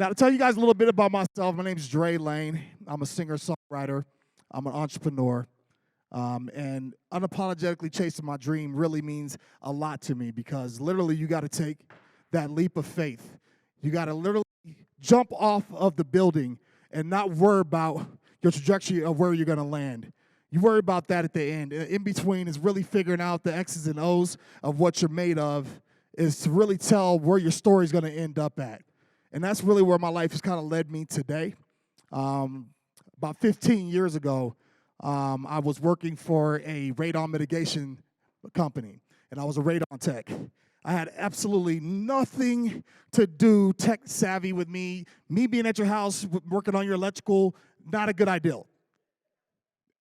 Now, to tell you guys a little bit about myself, my name is Dre Lane. I'm a singer-songwriter. I'm an entrepreneur. And unapologetically chasing my dream really means a lot to me because literally you got to take that leap of faith. You got to literally jump off of the building and not worry about your trajectory of where you're going to land. You worry about that at the end. In between is really figuring out the X's and O's of what you're made of, is to really tell where your story's going to end up at. And that's really where my life has kind of led me today. About 15 years ago, I was working for a radon mitigation company, and I was a radon tech. I had absolutely nothing to do tech savvy with me. Me being at your house, working on your electrical, not a good idea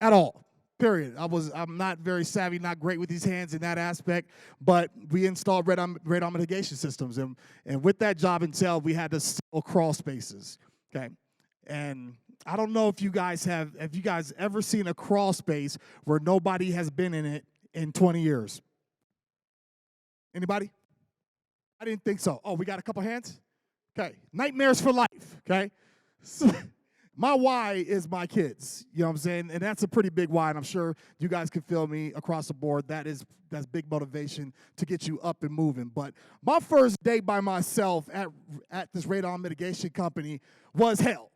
at all, period. I'm not very savvy, not great with these hands in that aspect, but we installed radon mitigation systems, and with that job entailed, we had to sell crawl spaces, okay? And I don't know if you guys ever seen a crawl space where nobody has been in it in 20 years? Anybody? I didn't think so. Oh, we got a couple hands? Okay, nightmares for life, okay? So, my why is my kids, you know what I'm saying? And that's a pretty big why, and I'm sure you guys can feel me across the board. That's big motivation to get you up and moving. But my first day by myself at this radon mitigation company was hell.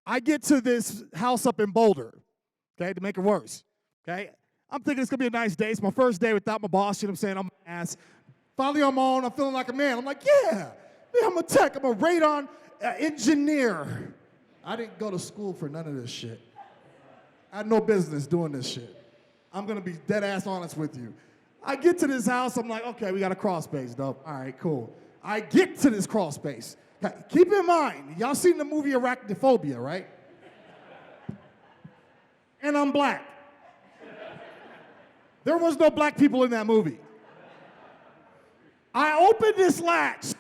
I get to this house up in Boulder, okay, to make it worse, okay? I'm thinking it's going to be a nice day. It's my first day without my boss, you know what I'm saying? I'm my ass. Finally, I'm on. I'm feeling like a man. I'm like, yeah, man, I'm a tech. I'm a radon engineer. I didn't go to school for none of this shit. I had no business doing this shit. I'm going to be dead ass honest with you. I get to this house. I'm like, okay, we got a crawl space, dope. All right, cool. I get to this crawl space. Keep in mind, y'all seen the movie Arachnophobia, right? And I'm black. There was no black people in that movie. I opened this latch.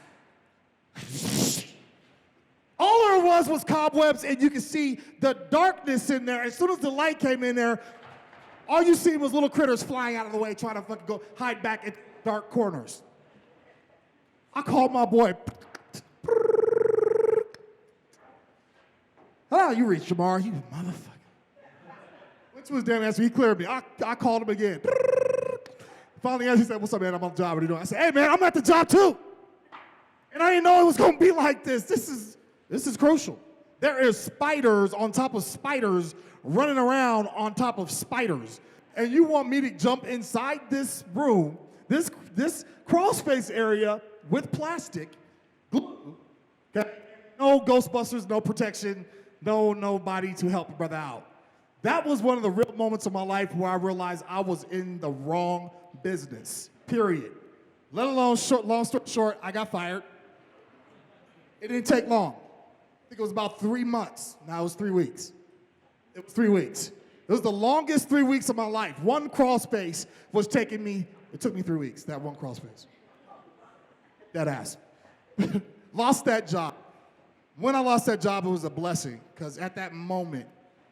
All there was cobwebs, and you could see the darkness in there. As soon as the light came in there, all you seen was little critters flying out of the way, trying to fucking go hide back in dark corners. I called my boy. Hello, you reached Jamar, you motherfucker. Went to his damn answer, he cleared me. I called him again. Finally answered, he said, what's up, man, I'm on the job, what are you doing? I said, hey, man, I'm at the job too. And I didn't know it was gonna be like this. This is crucial. There is spiders on top of spiders running around on top of spiders. And you want me to jump inside this room, this crawl space area with plastic, glue, okay? No Ghostbusters, no protection, nobody to help your brother out. That was one of the real moments of my life where I realized I was in the wrong business, period. Let alone, long story short, I got fired. It didn't take long. I think it was about 3 months. Now it was 3 weeks. It was 3 weeks. It was the longest 3 weeks of my life. One crawl space was taking me, it took me 3 weeks, that one crawl space. That ass. Lost that job. When I lost that job, it was a blessing, because at that moment,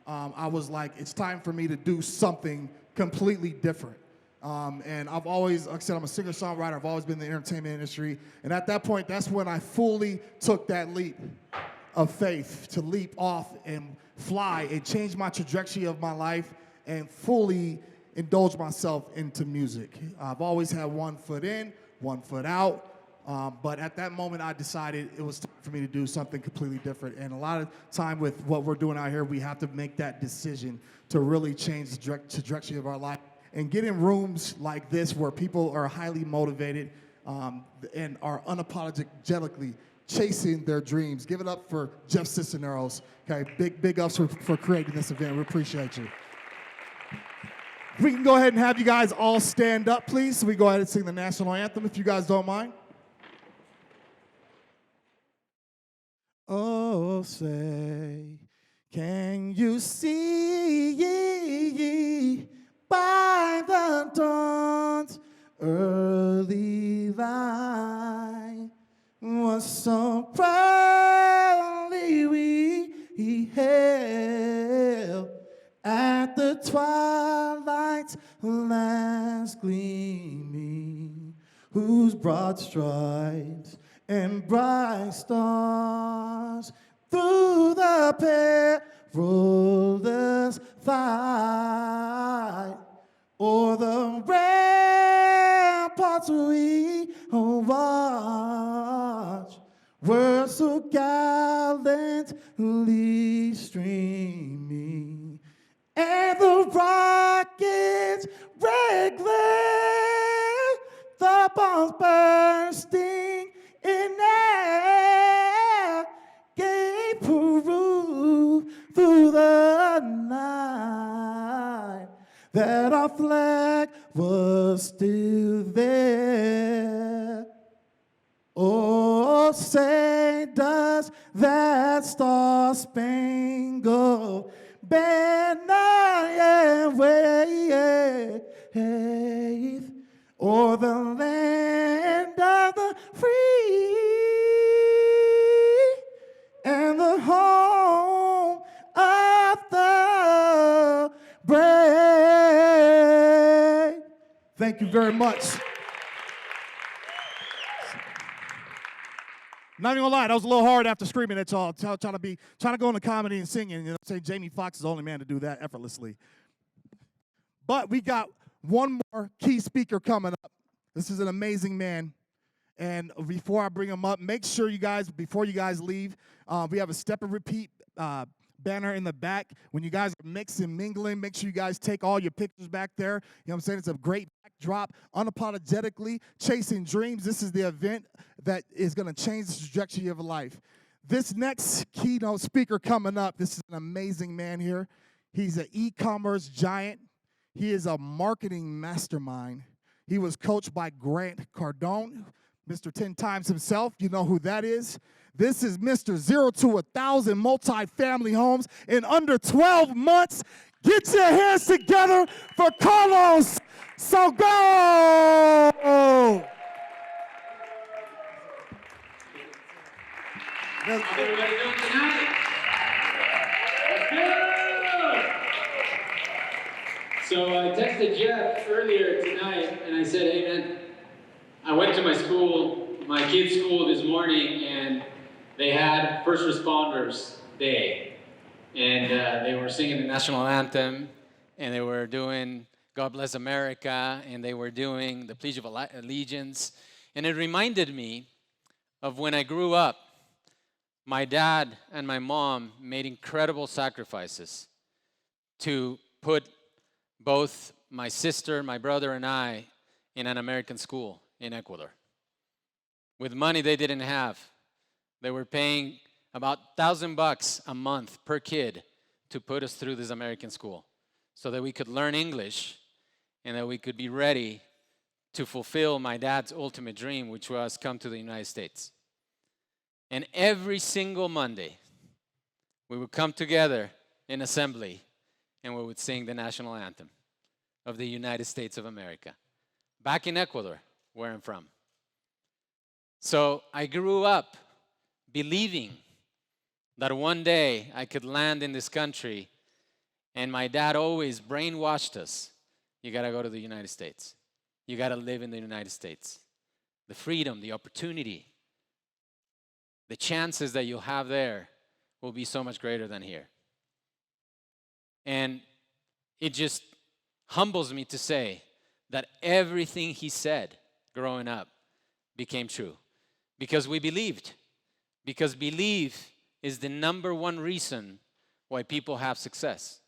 I was like, it's time for me to do something completely different. And I've always, like I said, I'm a singer-songwriter. I've always been in the entertainment industry. And at that point, that's when I fully took that leap of faith to leap off and fly and change my trajectory of my life and fully indulge myself into music. I've always had one foot in, one foot out. But at that moment, I decided it was time for me to do something completely different. And a lot of time with what we're doing out here, we have to make that decision to really change the trajectory of our life. And get in rooms like this where people are highly motivated and are unapologetically chasing their dreams. Give it up for Jeff Cisneros. Okay, big ups for creating this event. We appreciate you. We can go ahead and have you guys all stand up, please, so we go ahead and sing the national anthem, if you guys don't mind. Oh, say, can you see by the dawn's early light was so proudly we hailed at the twilight's last gleaming, whose broad stripes and bright stars perilous fight, o'er the ramparts we watch, were so gallantly streaming, and the rockets red glare, the bombs bursting in air, gave proof through the night that our flag was still there. Oh, say does that star-spangled banner wave o'er the land of the free and the home of the brave. Thank you very much. Not even gonna lie, that was a little hard after screaming at y'all, trying to go into comedy and singing. You know, say Jamie Foxx is the only man to do that effortlessly. But we got one more key speaker coming up. This is an amazing man. And before I bring him up, make sure you guys, before you guys leave, we have a step and repeat banner in the back. When you guys are mixing, mingling, make sure you guys take all your pictures back there. You know what I'm saying? It's a great backdrop. Unapologetically Chasing Dreams. This is the event that is going to change the trajectory of life. This next keynote speaker coming up, this is an amazing man here. He's an e-commerce giant. He is a marketing mastermind. He was coached by Grant Cardone, Mr. 10 times himself. You know who that is. This is Mr. 0 to 1,000 multi-family homes in under 12 months. Get your hands together for Carlos Salguero. How's everybody doing tonight? Let's go! So I texted Jeff earlier tonight and I said, hey man, I went to my kids' school this morning, and they had First Responders Day. And they were singing the national anthem, and they were doing God Bless America, and they were doing the Pledge of Allegiance. And it reminded me of when I grew up. My dad and my mom made incredible sacrifices to put both my sister, my brother, and I in an American school in Ecuador. With money they didn't have. They were paying about $1,000 a month per kid to put us through this American school so that we could learn English and that we could be ready to fulfill my dad's ultimate dream, which was come to the United States. And every single Monday, we would come together in assembly and we would sing the national anthem of the United States of America, back in Ecuador, where I'm from. So I grew up believing that one day I could land in this country, and my dad always brainwashed us. You gotta go to the United States. You gotta live in the United States. The freedom, the opportunity, the chances that you'll have there will be so much greater than here. And it just humbles me to say that everything he said growing up became true. Because we believed. Because belief is the number one reason why people have success.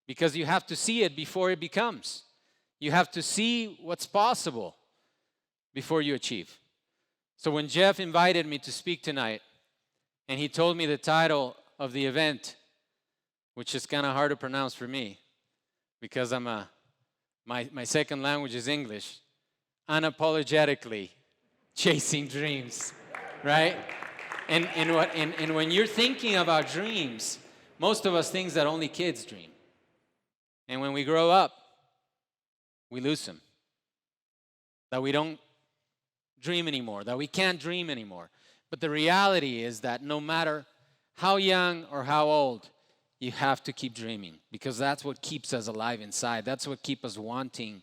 Because you have to see it before it becomes. You have to see what's possible before you achieve. So when Jeff invited me to speak tonight, and he told me the title of the event, which is kind of hard to pronounce for me, because my second language is English, Unapologetically Chasing Dreams, right? And when you're thinking about dreams, most of us think that only kids dream. And when we grow up, we lose them. That we don't dream anymore, that we can't dream anymore. But the reality is that no matter how young or how old, you have to keep dreaming, because that's what keeps us alive inside. That's what keeps us wanting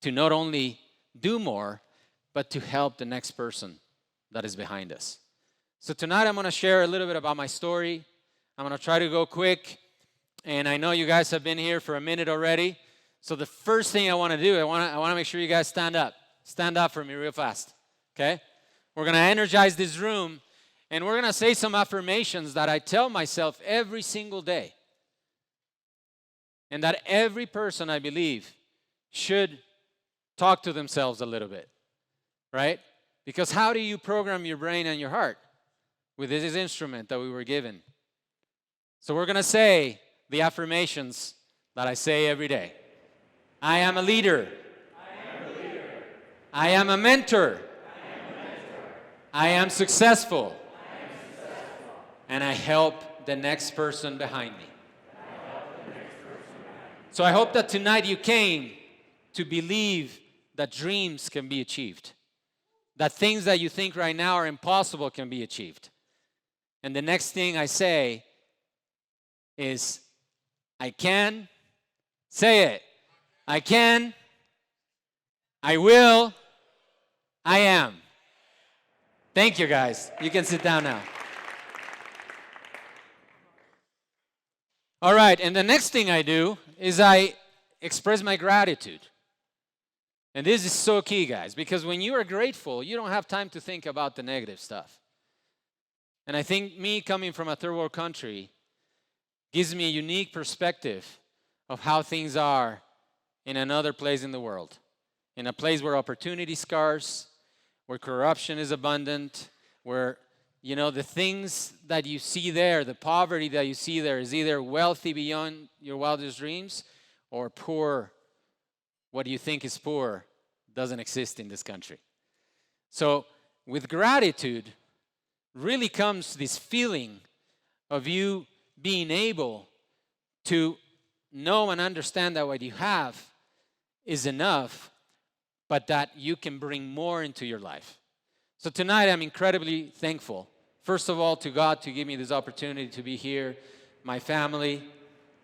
to not only do more, but to help the next person that is behind us. So tonight I'm going to share a little bit about my story. I'm going to try to go quick. And I know you guys have been here for a minute already. So the first thing I want to do, I want to make sure you guys stand up. Stand up for me real fast, okay? We're going to energize this room, and we're going to say some affirmations that I tell myself every single day. And that every person, I believe, should talk to themselves a little bit, right? Because how do you program your brain and your heart? With this instrument that we were given. So we're going to say the affirmations that I say every day. I am a leader. I am a mentor. I am successful. And I help the next person behind me. So I hope that tonight you came to believe that dreams can be achieved. That things that you think right now are impossible can be achieved. And the next thing I say is, I can. Say it. I can. I will. I am. Thank you, guys. You can sit down now. All right, and the next thing I do is I express my gratitude. And this is so key, guys, because when you are grateful, you don't have time to think about the negative stuff. And I think me coming from a third world country gives me a unique perspective of how things are in another place in the world. In a place where opportunity is scarce, where corruption is abundant, where, the things that you see there, the poverty that you see there is either wealthy beyond your wildest dreams or poor. What you think is poor doesn't exist in this country. So with gratitude really comes this feeling of you being able to know and understand that what you have is enough, but that you can bring more into your life. So tonight I'm incredibly thankful, first of all, to God to give me this opportunity to be here, my family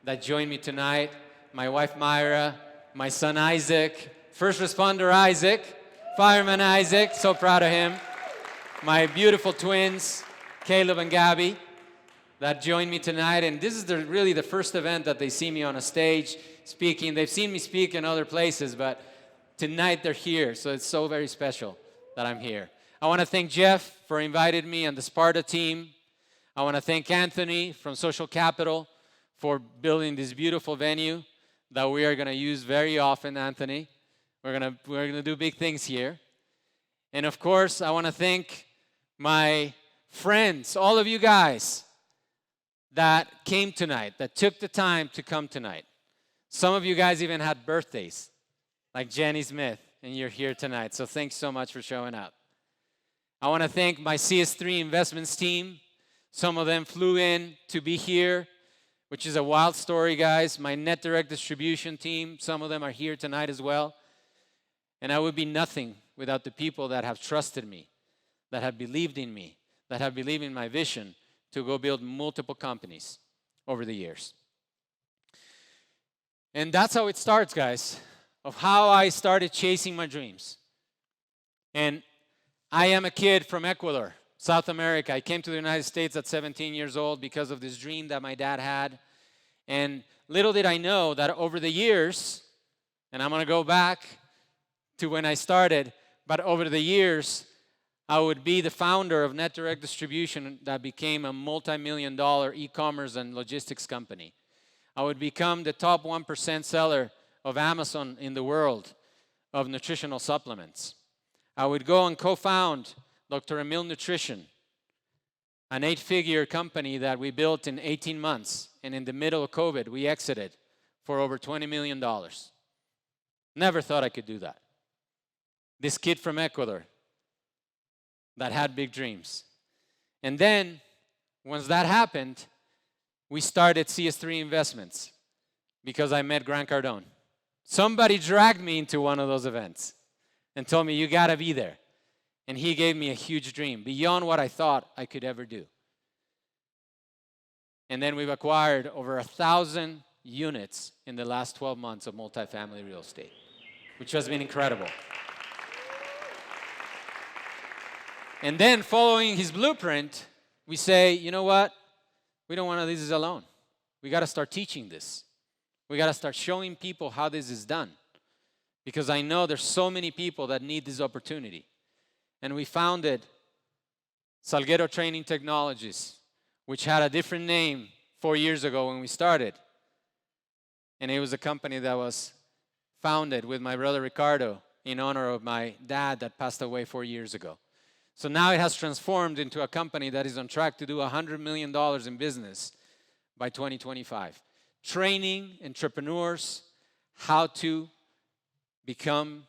that joined me tonight, my wife Myra, my son Isaac, first responder Isaac, fireman Isaac, so proud of him, my beautiful twins, Caleb and Gabby, that joined me tonight. And this is really the first event that they see me on a stage speaking. They've seen me speak in other places, but tonight they're here, so it's so very special that I'm here. I want to thank Jeff for inviting me and the Sparta team. I want to thank Anthony from Social Capital for building this beautiful venue that we are going to use very often, Anthony. We're going to do big things here. And of course, I want to thank my friends, all of you guys that came tonight, that took the time to come tonight. Some of you guys even had birthdays, like Jenny Smith, and you're here tonight. So thanks so much for showing up. I want to thank my CS3 Investments team. Some of them flew in to be here, which is a wild story, guys. My net direct distribution team, some of them are here tonight as well. And I would be nothing without the people that have trusted me, that have believed in me, that have believed in my vision to go build multiple companies over the years. And that's how it starts, guys, of how I started chasing my dreams. And I am a kid from Ecuador, South America. I came to the United States at 17 years old because of this dream that my dad had. And little did I know that over the years, and I'm going to go back to when I started, but over the years, I would be the founder of Net Direct Distribution that became a multi-million-dollar e-commerce and logistics company. I would become the top 1% seller of Amazon in the world of nutritional supplements. I would go and co-found Dr. Emil Nutrition, an 8-figure company that we built in 18 months. And in the middle of COVID, we exited for over $20 million. Never thought I could do that. This kid from Ecuador that had big dreams. And then, once that happened, we started CS3 Investments because I met Grant Cardone. Somebody dragged me into one of those events and told me, you gotta be there. And he gave me a huge dream, beyond what I thought I could ever do. And then we've acquired over 1,000 units in the last 12 months of multifamily real estate, which has been incredible. And then following his blueprint, we say, you know what? We don't want to do this alone. We got to start teaching this. We got to start showing people how this is done. Because I know there's so many people that need this opportunity. And we founded Salguero Training Technologies, which had a different name 4 years ago when we started. And it was a company that was founded with my brother Ricardo in honor of my dad that passed away 4 years ago. So now it has transformed into a company that is on track to do $100 million in business by 2025. Training entrepreneurs how to become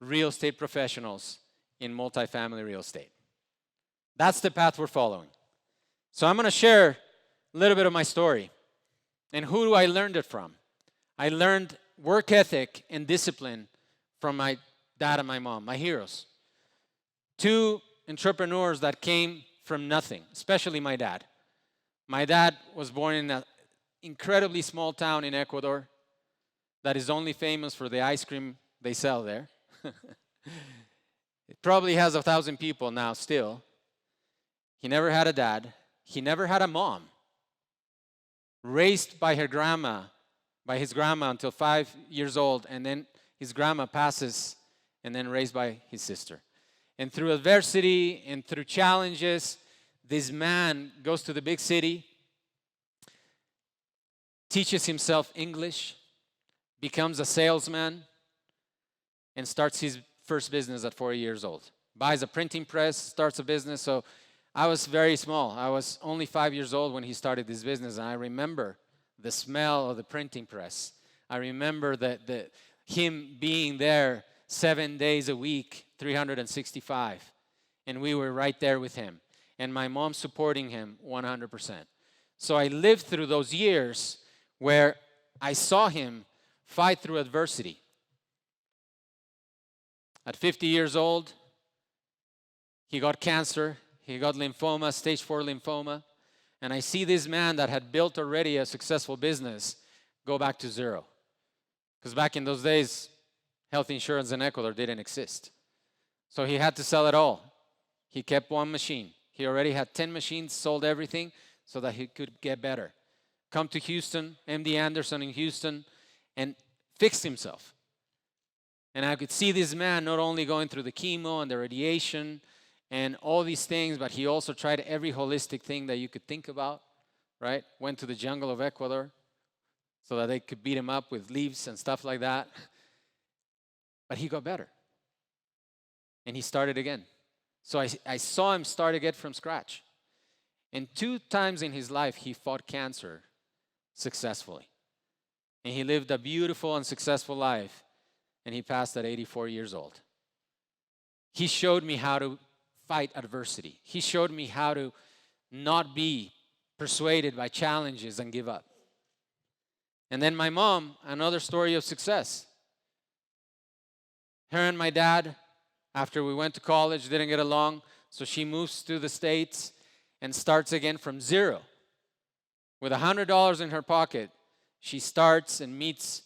real estate professionals in multifamily real estate. That's the path we're following. So I'm going to share a little bit of my story. And who do I learn it from? I learned work ethic and discipline from my dad and my mom, my heroes. Two entrepreneurs that came from nothing, especially my dad. My dad was born in an incredibly small town in Ecuador that is only famous for the ice cream they sell there. It probably has 1,000 people now still. He never had a dad. He never had a mom. Raised by his grandma until 5 years old, and then his grandma passes, and then raised by his sister. And through adversity and through challenges, this man goes to the big city, teaches himself English, becomes a salesman, and starts his first business at 4 years old. Buys a printing press, starts a business. So I was very small. I was only 5 years old when he started this business, and I remember the smell of the printing press. I remember him being there 7 days a week, 365, and we were right there with him, and my mom supporting him 100%. So I lived through those years where I saw him fight through adversity. At 50 years old, he got cancer. He got lymphoma, stage 4 lymphoma. And I see this man that had built already a successful business go back to zero. Because back in those days, health insurance in Ecuador didn't exist. So he had to sell it all. He kept one machine. He already had 10 machines, sold everything so that he could get better. Come to Houston, MD Anderson in Houston, and fixed himself. And I could see this man not only going through the chemo and the radiation and all these things, but he also tried every holistic thing that you could think about, right? Went to the jungle of Ecuador so that they could beat him up with leaves and stuff like that. But he got better. And he started again. So I saw him start again from scratch. And 2 times in his life, he fought cancer successfully. And he lived a beautiful and successful life. And he passed at 84 years old. He showed me how to fight adversity. He showed me how to not be persuaded by challenges and give up. And then my mom, another story of success. Her and my dad, after we went to college, didn't get along. So she moves to the States and starts again from zero. With $100 in her pocket, she starts and meets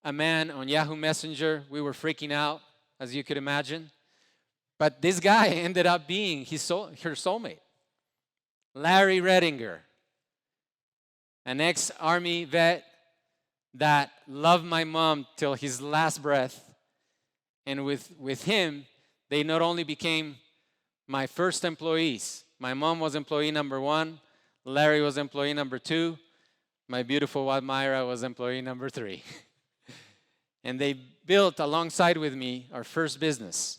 a man on Yahoo Messenger. We were freaking out, as you could imagine. But this guy ended up being her soulmate. Larry Redinger, an ex-Army vet that loved my mom till his last breath. And with him, they not only became my first employees. My mom was employee number 1. Larry was employee number 2. My beautiful wife, Myra, was employee number 3. And they built, alongside with me, our first business.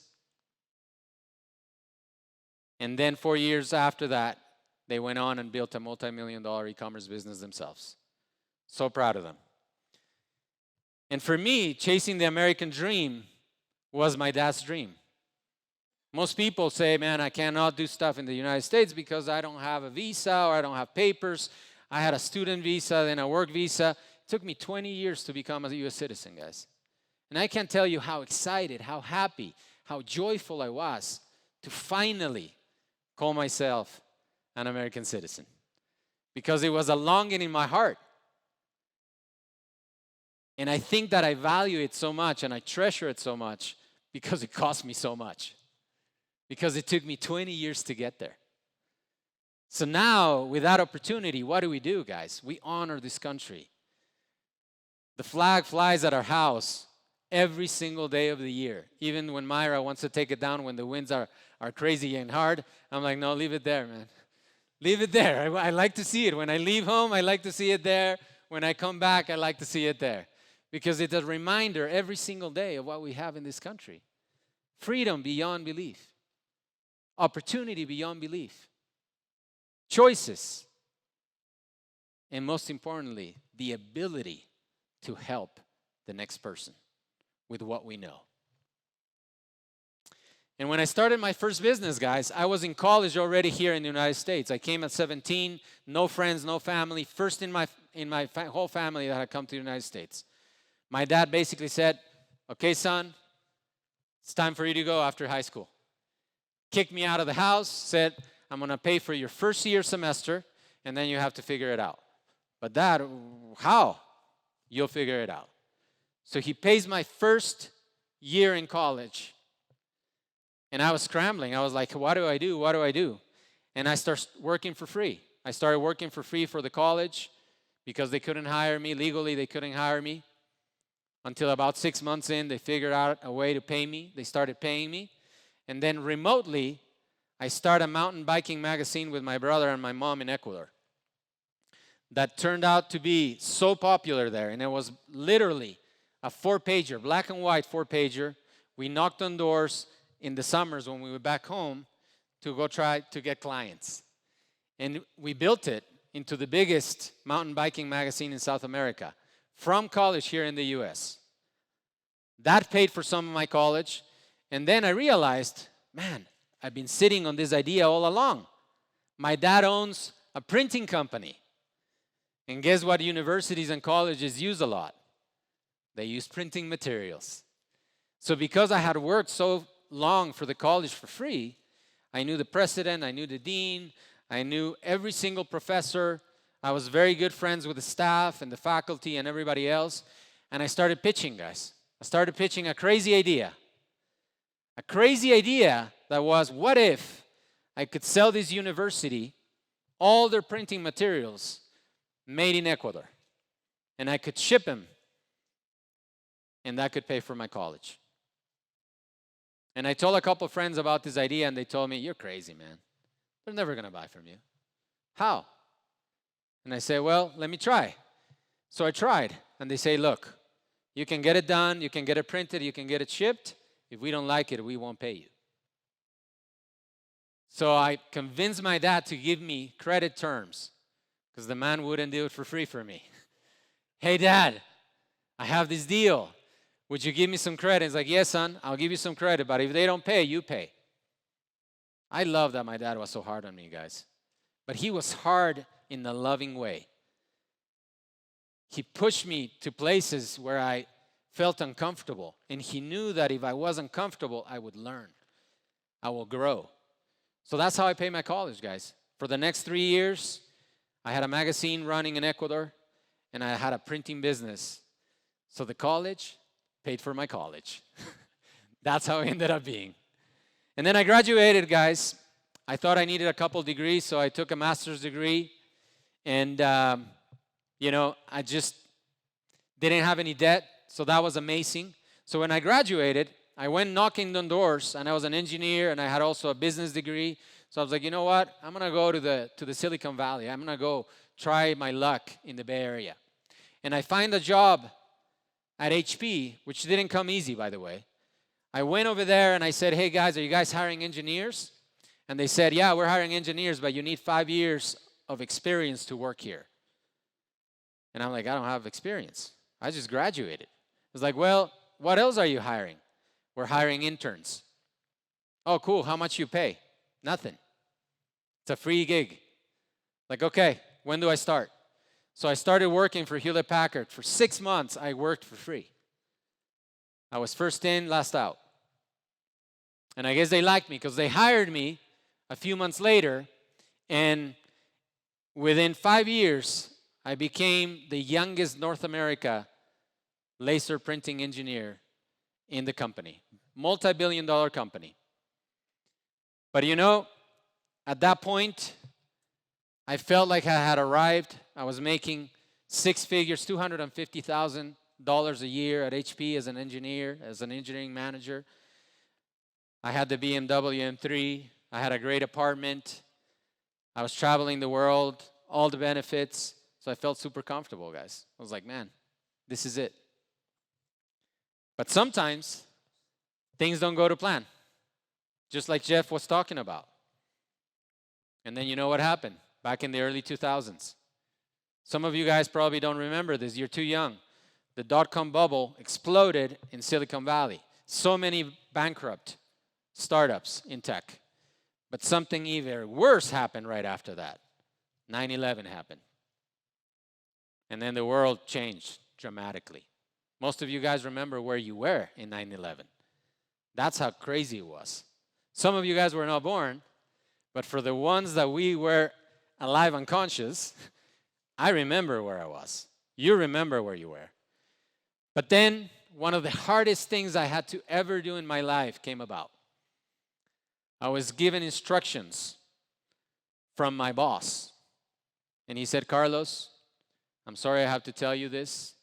And then 4 years after that, they went on and built a multi-million-dollar e-commerce business themselves. So proud of them. And for me, chasing the American dream was my dad's dream. Most people say, man, I cannot do stuff in the United States because I don't have a visa or I don't have papers. I had a student visa, then a work visa. It took me 20 years to become a U.S. citizen, guys. And I can't tell you how excited, how happy, how joyful I was to finally call myself an American citizen. Because it was a longing in my heart. And I think that I value it so much and I treasure it so much because it cost me so much. Because it took me 20 years to get there. So now, with that opportunity, what do, guys? We honor this country. The flag flies at our house every single day of the year. Even when Myra wants to take it down when the winds are crazy and hard, I'm like, no, leave it there, man. Leave it there. I like to see it. When I leave home, I like to see it there. When I come back, I like to see it there. Because it's a reminder every single day of what we have in this country. Freedom beyond belief. Opportunity beyond belief. Choices. And most importantly, the ability to help the next person with what we know. And when I started my first business, guys, I was in college already here in the United States. I came at 17, no friends, no family. First in my whole family that had come to the United States. My dad basically said, okay, son, it's time for you to go after high school. Kicked me out of the house, said, I'm going to pay for your first year semester, and then you have to figure it out. But Dad, how? You'll figure it out. So he pays my first year in college. And I was scrambling. I was like, what do I do? What do I do? And I started working for free. I started working for free for the college because they couldn't hire me. Legally, they couldn't hire me. Until about 6 months in, they figured out a way to pay me. They started paying me. And then remotely, I started a mountain biking magazine with my brother and my mom in Ecuador. That turned out to be so popular there. And it was literally a 4-pager, black and white 4-pager. We knocked on doors in the summers when we were back home to go try to get clients. And we built it into the biggest mountain biking magazine in South America from college here in the US. That paid for some of my college. And then I realized, man, I've been sitting on this idea all along. My dad owns a printing company. And guess what universities and colleges use a lot? They use printing materials. So because I had worked so long for the college for free, I knew the president, I knew the dean, I knew every single professor. I was very good friends with the staff and the faculty and everybody else. And I started pitching, guys. I started pitching a crazy idea. A crazy idea that was, what if I could sell this university all their printing materials made in Ecuador, and I could ship them, and that could pay for my college. And I told a couple of friends about this idea, and they told me, you're crazy, man. They're never going to buy from you. How? And I say, well, let me try. So I tried, and they say, look, you can get it done, you can get it printed, you can get it shipped. If we don't like it, we won't pay you. So I convinced my dad to give me credit terms because the man wouldn't do it for free for me. Hey, Dad, I have this deal. Would you give me some credit? He's like, yes, son, I'll give you some credit, but if they don't pay, you pay. I love that my dad was so hard on me, guys. But he was hard in a loving way. He pushed me to places where I felt uncomfortable. And he knew that if I wasn't comfortable, I would learn. I will grow. So that's how I pay my college, guys. For the next 3 years, I had a magazine running in Ecuador, and I had a printing business. So the college paid for my college. That's how it ended up being. And then I graduated, guys. I thought I needed a couple degrees, so I took a master's degree. And, I just didn't have any debt. So that was amazing. So when I graduated, I went knocking on doors, and I was an engineer, and I had also a business degree. So I was like, you know what? I'm going to go to the Silicon Valley. I'm going to go try my luck in the Bay Area. And I find a job at HP, which didn't come easy, by the way. I went over there, and I said, hey, guys, are you guys hiring engineers? And they said, yeah, we're hiring engineers, but you need 5 years of experience to work here. And I'm like, I don't have experience. I just graduated. I was like, well, what else are you hiring? We're hiring interns. Oh, cool. How much you pay? Nothing. It's a free gig. Like, okay, when do I start? So I started working for Hewlett Packard. For 6 months, I worked for free. I was first in, last out. And I guess they liked me because they hired me a few months later. And within 5 years, I became the youngest North America laser printing engineer in the company. Multi-billion-dollar company. But at that point, I felt like I had arrived. I was making six figures, $250,000 a year at HP as an engineer, as an engineering manager. I had the BMW M3. I had a great apartment. I was traveling the world, all the benefits. So I felt super comfortable, guys. I was like, man, this is it. But sometimes things don't go to plan, just like Jeff was talking about. And then you know what happened back in the early 2000s. Some of you guys probably don't remember this. You're too young. The dot-com bubble exploded in Silicon Valley. So many bankrupt startups in tech. But something even worse happened right after that. 9/11 happened. And then the world changed dramatically. Most of you guys remember where you were in 9/11. That's how crazy it was. Some of you guys were not born, but for the ones that we were alive and conscious, I remember where I was. You remember where you were. But then one of the hardest things I had to ever do in my life came about. I was given instructions from my boss. And he said, Carlos, I'm sorry I have to tell you this.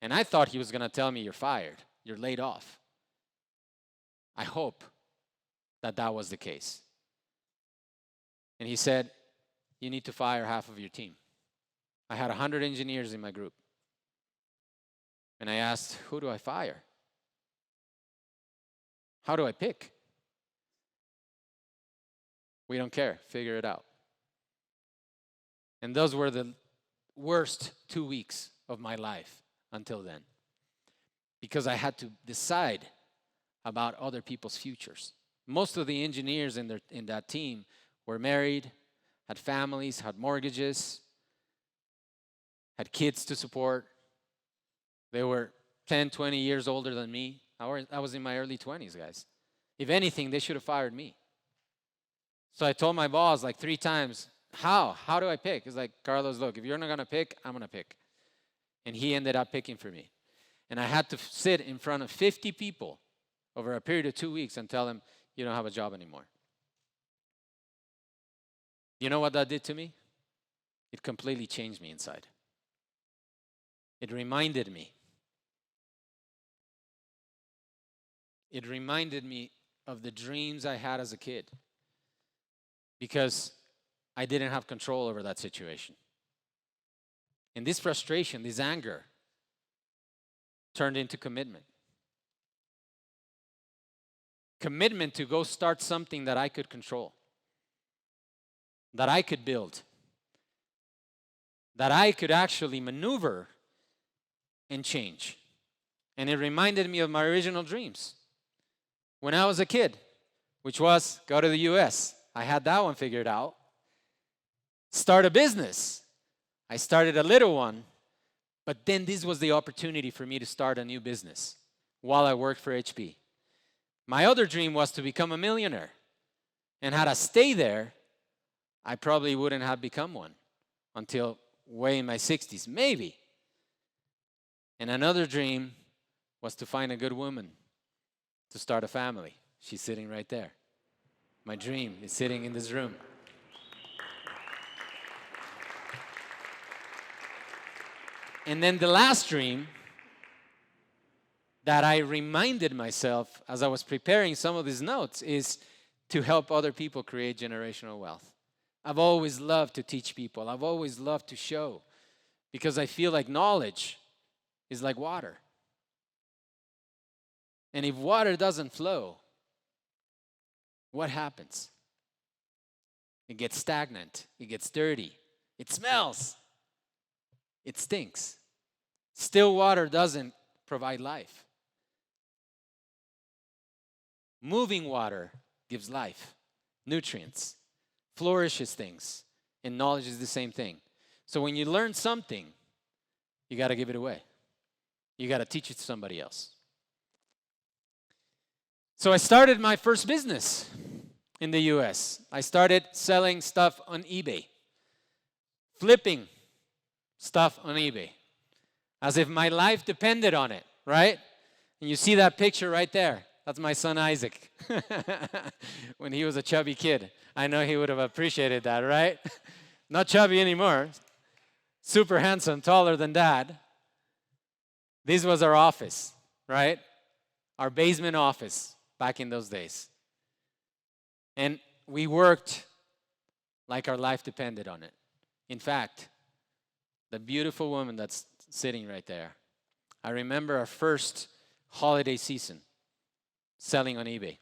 And I thought he was going to tell me, you're fired. You're laid off. I hope that that was the case. And he said, you need to fire half of your team. I had 100 engineers in my group. And I asked, who do I fire? How do I pick? We don't care. Figure it out. And those were the worst 2 weeks of my life until then. Because I had to decide about other people's futures. Most of the engineers in that team were married, had families, had mortgages, had kids to support. They were 10, 20 years older than me. I was in my early 20s, guys. If anything, they should have fired me. So I told my boss like 3 times, how do I pick? He's like, Carlos, look, if you're not going to pick, I'm going to pick. And he ended up picking for me. And I had to sit in front of 50 people over a period of 2 weeks and tell them, you don't have a job anymore. You know what that did to me? It completely changed me inside. It reminded me. It reminded me of the dreams I had as a kid. Because I didn't have control over that situation. And this frustration, this anger, turned into commitment. Commitment to go start something that I could control, that I could build, that I could actually maneuver and change. And it reminded me of my original dreams when I was a kid, which was go to the US. I had that one figured out. Start a business. I started a little one, but then this was the opportunity for me to start a new business while I worked for HP. My other dream was to become a millionaire. And had I stayed there, I probably wouldn't have become one until way in my 60s, maybe. And another dream was to find a good woman to start a family. She's sitting right there. My dream is sitting in this room. And then the last dream that I reminded myself as I was preparing some of these notes is to help other people create generational wealth. I've always loved to teach people. I've always loved to show because I feel like knowledge is like water. And if water doesn't flow, what happens? It gets stagnant. It gets dirty. It smells. It stinks. Still water doesn't provide life. Moving water gives life, nutrients, flourishes things, and knowledge is the same thing. So when you learn something, you got to give it away. You got to teach it to somebody else. So I started my first business in the US. I started selling stuff on eBay, flipping stuff on eBay, as if my life depended on it, right? And you see that picture right there. That's my son Isaac when he was a chubby kid. I know he would have appreciated that, right? Not chubby anymore. Super handsome, taller than Dad. This was our office, right? Our basement office back in those days. And we worked like our life depended on it. In fact, the beautiful woman that's sitting right there, I remember our first holiday season selling on eBay.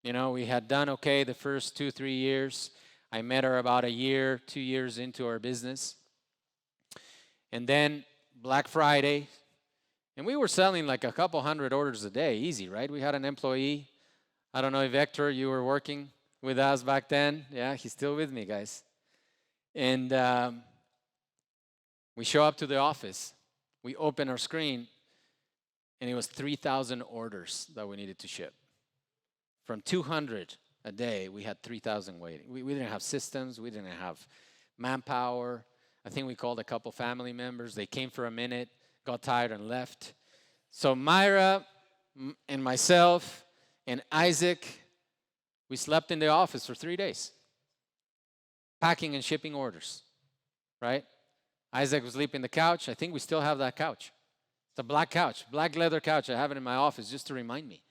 You know, we had done okay the first 2-3 years. I met her about a year, 2 years into our business. And then Black Friday, and we were selling like a couple hundred orders a day, easy, right? We had an employee. I don't know if Hector, you were working with us back then. Yeah, he's still with me, guys. And we show up to the office. We open our screen, and it was 3,000 orders that we needed to ship. From 200 a day, we had 3,000 waiting. We didn't have systems. We didn't have manpower. I think we called a couple family members. They came for a minute, got tired, and left. So Myra and myself and Isaac, we slept in the office for 3 days, packing and shipping orders, right? Isaac was sleeping on the couch. I think we still have that couch. It's a black couch, black leather couch. I have it in my office just to remind me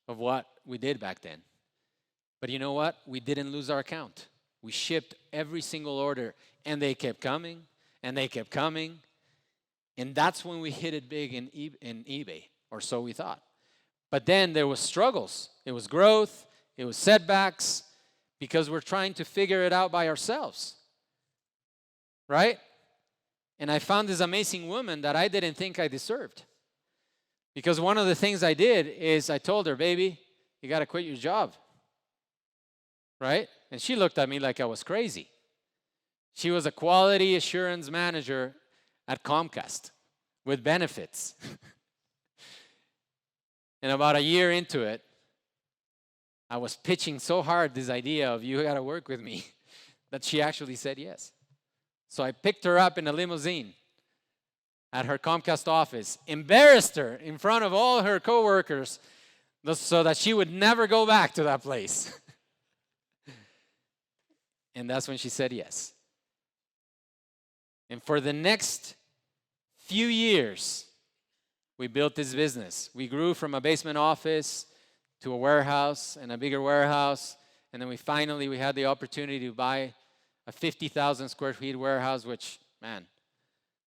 of what we did back then. But you know what? We didn't lose our account. We shipped every single order, and they kept coming, and they kept coming. And that's when we hit it big in eBay, or so we thought. But then there was struggles. It was growth. It was setbacks, because we're trying to figure it out by ourselves, right? And I found this amazing woman that I didn't think I deserved. Because one of the things I did is I told her, baby, you got to quit your job, right? And she looked at me like I was crazy. She was a quality assurance manager at Comcast with benefits. And about a year into it, I was pitching so hard this idea of you got to work with me that she actually said yes. So I picked her up in a limousine at her Comcast office, embarrassed her in front of all her coworkers so that she would never go back to that place. And that's when she said yes. And for the next few years, we built this business. We grew from a basement office to a warehouse and a bigger warehouse. And then we had the opportunity to buy a 50,000 square feet warehouse, which, man,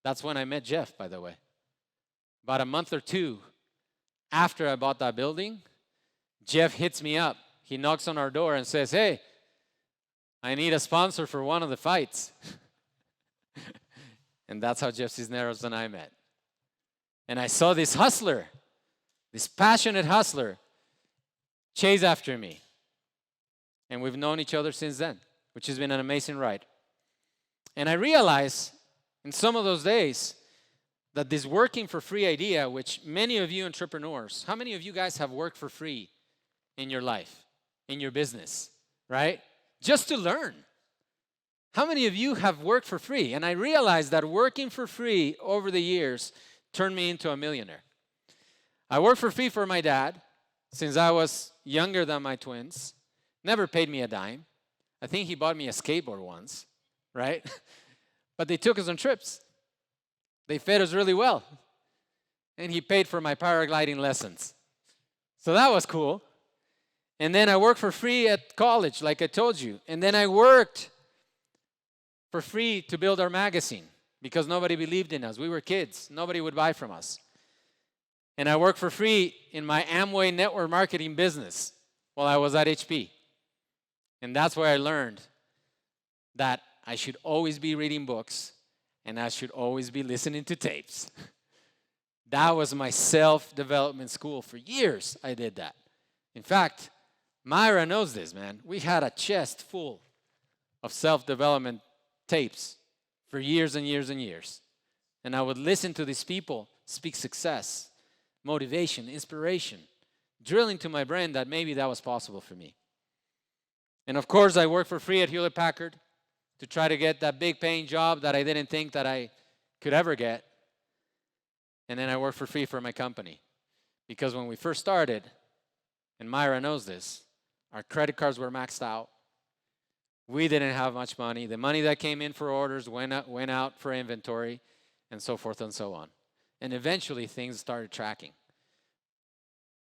that's when I met Jeff, by the way. About a month or two after I bought that building, Jeff hits me up. He knocks on our door and says, hey, I need a sponsor for one of the fights. And that's how Jeff Cisneros and I met. And I saw this hustler, this passionate hustler, chase after me. And we've known each other since then, which has been an amazing ride. And I realized in some of those days that this working for free idea, which many of you entrepreneurs, how many of you guys have worked for free in your life, in your business, right? Just to learn. How many of you have worked for free? And I realized that working for free over the years turned me into a millionaire. I worked for free for my dad since I was younger than my twins. Never paid me a dime. I think he bought me a skateboard once, right? But they took us on trips. They fed us really well. And he paid for my paragliding lessons. So that was cool. And then I worked for free at college, like I told you. And then I worked for free to build our magazine because nobody believed in us. We were kids. Nobody would buy from us. And I worked for free in my Amway network marketing business while I was at HP. And that's where I learned that I should always be reading books and I should always be listening to tapes. That was my self-development school. For years, I did that. In fact, Myra knows this, man. We had a chest full of self-development tapes for years and years and years. And I would listen to these people speak success, motivation, inspiration, drilling to my brain that maybe that was possible for me. And of course, I worked for free at Hewlett-Packard to try to get that big paying job that I didn't think that I could ever get. And then I worked for free for my company. Because when we first started, and Myra knows this, our credit cards were maxed out. We didn't have much money. The money that came in for orders went out for inventory, and so forth and so on. And eventually things started tracking.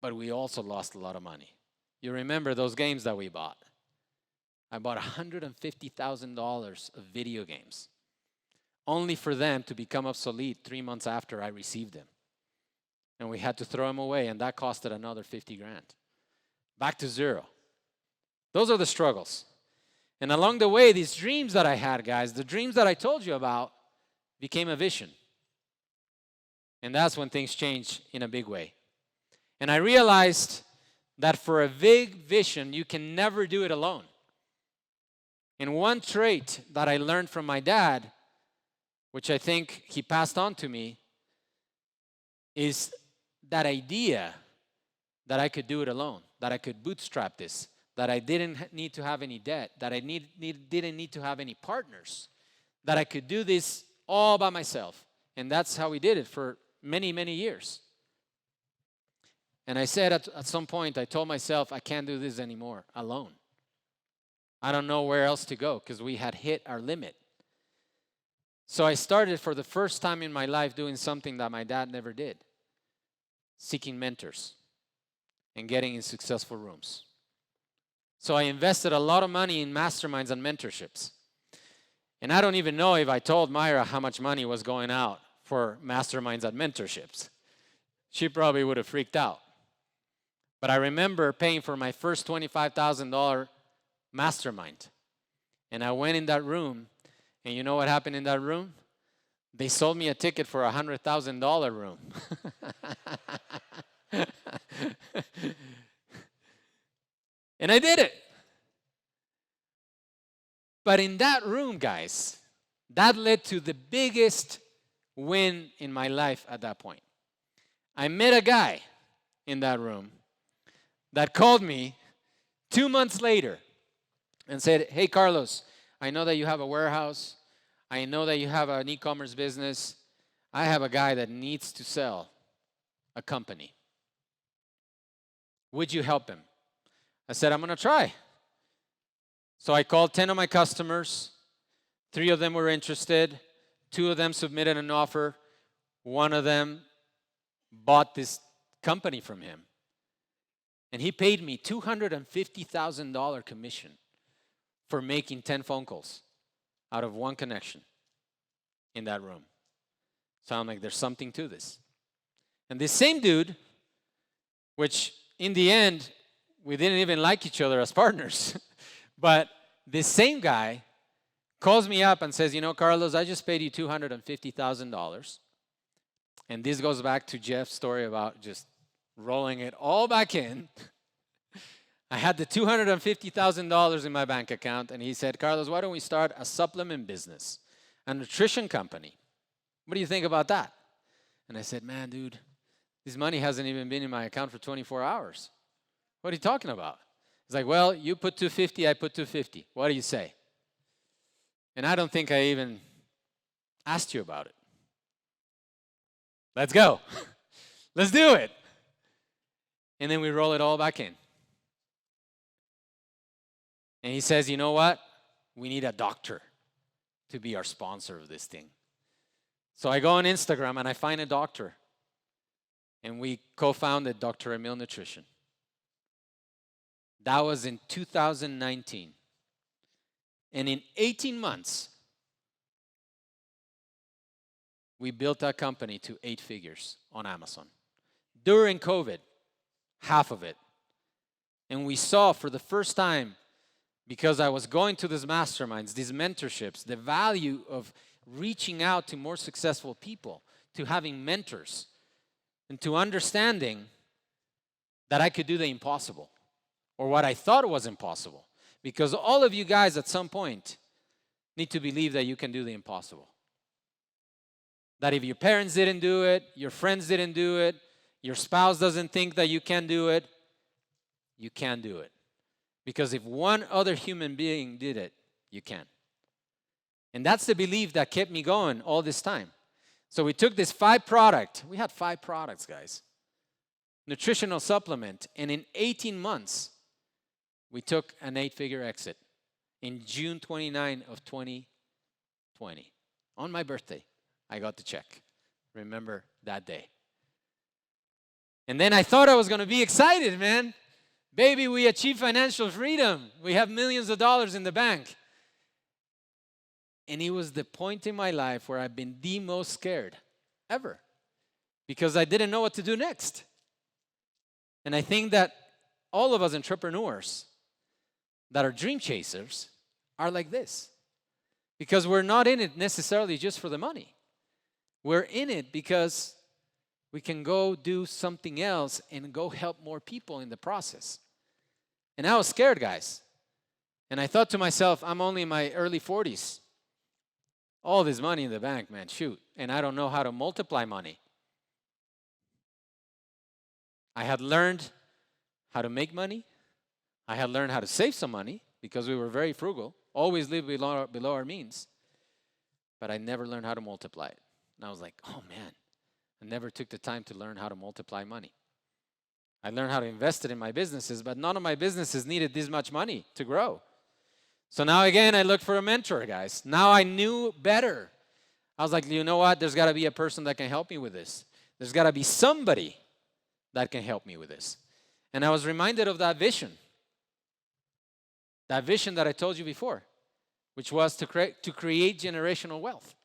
But we also lost a lot of money. You remember those games that we bought? I bought $150,000 of video games, only for them to become obsolete 3 months after I received them. And we had to throw them away, and that costed another 50 grand. Back to zero. Those are the struggles. And along the way, these dreams that I had, guys, the dreams that I told you about, became a vision. And that's when things changed in a big way. And I realized that for a big vision, you can never do it alone. And one trait that I learned from my dad, which I think he passed on to me, is that idea that I could do it alone, that I could bootstrap this, that I didn't need to have any debt, that I didn't need to have any partners, that I could do this all by myself. And that's how we did it for many, many years. And I said at some point, I told myself, I can't do this anymore alone. I don't know where else to go because we had hit our limit. So I started for the first time in my life doing something that my dad never did, seeking mentors and getting in successful rooms. So I invested a lot of money in masterminds and mentorships. And I don't even know if I told Myra how much money was going out for masterminds and mentorships. She probably would have freaked out. But I remember paying for my first $25,000 mastermind. And I went in that room, and you know what happened in that room? They sold me a ticket for a $100,000 room. And I did it. But in that room, guys, that led to the biggest win in my life at that point. I met a guy in that room that called me 2 months later and said, hey, Carlos, I know that you have a warehouse. I know that you have an e-commerce business. I have a guy that needs to sell a company. Would you help him? I said, I'm going to try. So I called 10 of my customers. 3 of them were interested. 2 of them submitted an offer. 1 of them bought this company from him. And he paid me $250,000 commission for making 10 phone calls out of 1 connection in that room. So I'm like, there's something to this. And this same dude, which in the end, we didn't even like each other as partners, but this same guy calls me up and says, you know, Carlos, I just paid you $250,000. And this goes back to Jeff's story about just rolling it all back in. I had the $250,000 in my bank account, and he said, Carlos, why don't we start a supplement business, a nutrition company? What do you think about that? And I said, man, dude, this money hasn't even been in my account for 24 hours. What are you talking about? He's like, well, you put 250, I put 250. What do you say? And I don't think I even asked you about it. Let's go. Let's do it. And then we roll it all back in. And he says, you know what? We need a doctor to be our sponsor of this thing. So I go on Instagram and I find a doctor. And we co-founded Dr. Emil Nutrition. That was in 2019. And in 18 months, we built that company to 8 figures on Amazon. During COVID, half of it. And we saw for the first time, because I was going to these masterminds, these mentorships, the value of reaching out to more successful people, to having mentors, and to understanding that I could do the impossible, or what I thought was impossible. Because all of you guys at some point need to believe that you can do the impossible. That if your parents didn't do it, your friends didn't do it, your spouse doesn't think that you can do it, you can do it. Because if one other human being did it, you can. And that's the belief that kept me going all this time. So we took this 5 product. We had 5 products, guys. Nutritional supplement. And in 18 months, we took an 8-figure exit. in June 29 of 2020. On my birthday, I got the check. Remember that day. And then I thought I was going to be excited, man. Baby, we achieved financial freedom. We have millions of dollars in the bank. And it was the point in my life where I've been the most scared ever, because I didn't know what to do next. And I think that all of us entrepreneurs that are dream chasers are like this, because we're not in it necessarily just for the money. We're in it because we can go do something else and go help more people in the process. And I was scared, guys. And I thought to myself, I'm only in my early 40s. All this money in the bank, man, shoot. And I don't know how to multiply money. I had learned how to make money. I had learned how to save some money because we were very frugal. Always lived below our means. But I never learned how to multiply it. And I was like, oh, man, I never took the time to learn how to multiply money. I learned how to invest it in my businesses, but none of my businesses needed this much money to grow. So now again, I looked for a mentor, guys. Now I knew better. I was like, you know what? There's got to be a person that can help me with this. There's got to be somebody that can help me with this. And I was reminded of that vision that I told you before, which was to create generational wealth.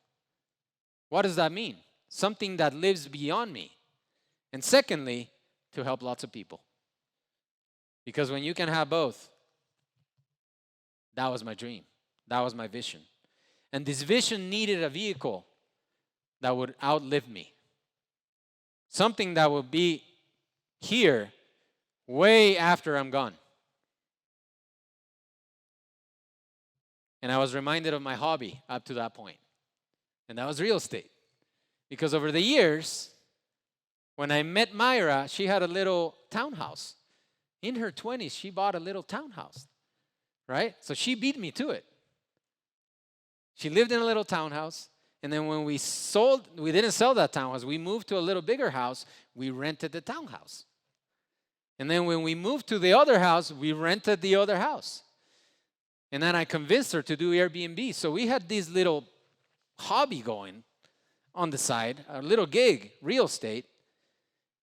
What does that mean? Something that lives beyond me. And secondly, to help lots of people. Because when you can have both, that was my dream. That was my vision. And this vision needed a vehicle that would outlive me. Something that would be here way after I'm gone. And I was reminded of my hobby up to that point. And that was real estate. Because over the years, when I met Myra, she had a little townhouse. In her 20s, she bought a little townhouse, right? So she beat me to it. She lived in a little townhouse, and then when we didn't sell that townhouse. We moved to a little bigger house. We rented the townhouse. And then when we moved to the other house, we rented the other house. And then I convinced her to do Airbnb. So we had this little hobby going on the side, a little gig, real estate.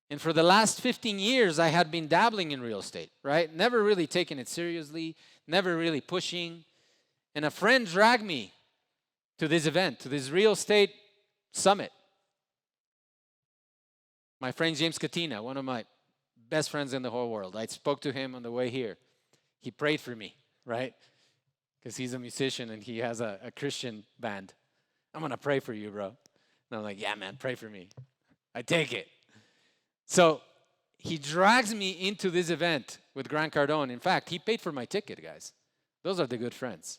And for the last 15 years, I had been dabbling in real estate, right? Never really taking it seriously, never really pushing. And a friend dragged me to this event, to this real estate summit. My friend James Katina, one of my best friends in the whole world. I spoke to him on the way here. He prayed for me, right? Because he's a musician and he has a Christian band. I'm going to pray for you, bro. And I'm like, yeah, man, pray for me. I take it. So he drags me into this event with Grant Cardone. In fact, he paid for my ticket, guys. Those are the good friends.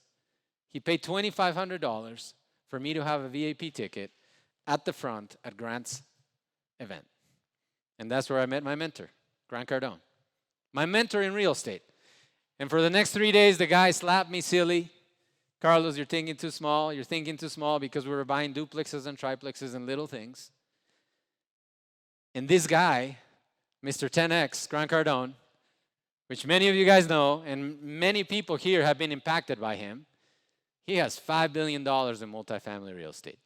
He paid $2,500 for me to have a VIP ticket at the front at Grant's event. And that's where I met my mentor, Grant Cardone. My mentor in real estate. And for the next 3 days, the guy slapped me silly. Carlos, you're thinking too small. You're thinking too small, because we were buying duplexes and triplexes and little things. And this guy, Mr. 10X, Grant Cardone, which many of you guys know, and many people here have been impacted by him, he has $5 billion in multifamily real estate.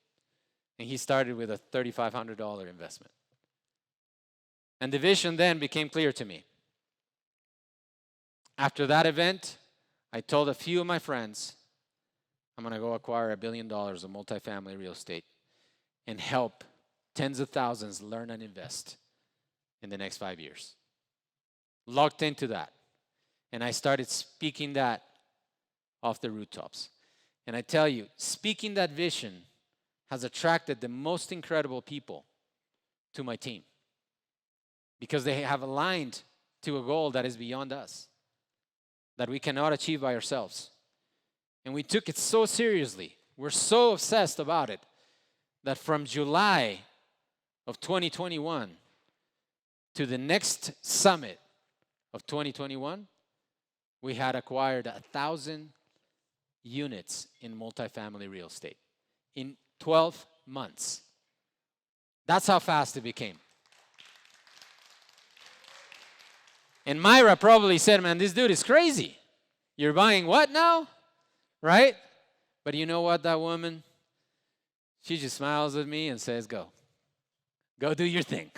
And he started with a $3,500 investment. And the vision then became clear to me. After that event, I told a few of my friends, I'm going to go acquire $1 billion of multifamily real estate and help tens of thousands learn and invest in the next 5 years. Locked into that. And I started speaking that off the rooftops. And I tell you, speaking that vision has attracted the most incredible people to my team, because they have aligned to a goal that is beyond us, that we cannot achieve by ourselves. And we took it so seriously. We're so obsessed about it that from July of 2021 to the next summit of 2021, we had acquired 1,000 units in multifamily real estate in 12 months. That's how fast it became. And Myra probably said, man, this dude is crazy. You're buying what now? right? But you know what, that woman, she just smiles at me and says, go. Go do your thing.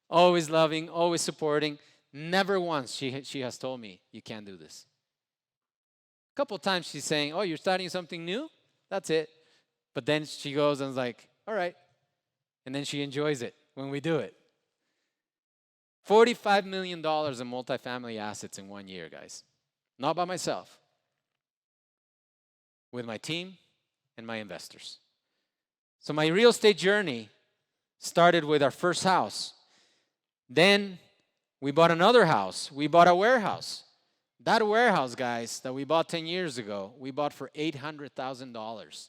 Always loving, always supporting. Never once she has told me, you can't do this. A couple times she's saying, oh, you're starting something new? That's it. But then she goes and is like, all right. And then she enjoys it when we do it. $45 million in multifamily assets in 1 year, guys. Not by myself. With my team and my investors. So my real estate journey started with our first house. Then we bought another house. We bought a warehouse. That warehouse, guys, that we bought 10 years ago, we bought for $800,000.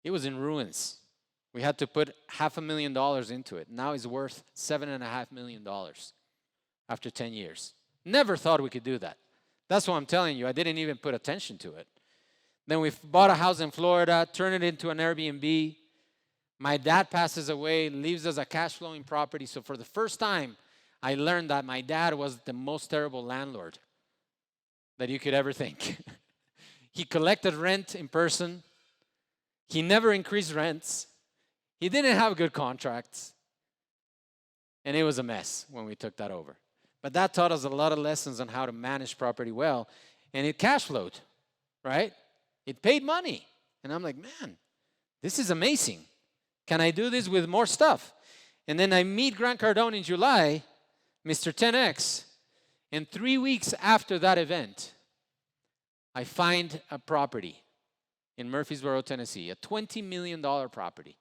It was in ruins. We had to put $500,000 into it. Now it's worth $7.5 million after 10 years. Never thought we could do that. That's what I'm telling you. I didn't even put attention to it. Then we bought a house in Florida, turned it into an Airbnb. My dad passes away, leaves us a cash flowing property. So for the first time, I learned that my dad was the most terrible landlord that you could ever think. He collected rent in person. He never increased rents. He didn't have good contracts. And it was a mess when we took that over. But that taught us a lot of lessons on how to manage property well. And it cash flowed, right? It paid money. And I'm like, man, this is amazing. Can I do this with more stuff? And then I meet Grant Cardone in July, Mr. 10X. And 3 weeks after that event, I find a property in Murfreesboro, Tennessee, a $20 million property.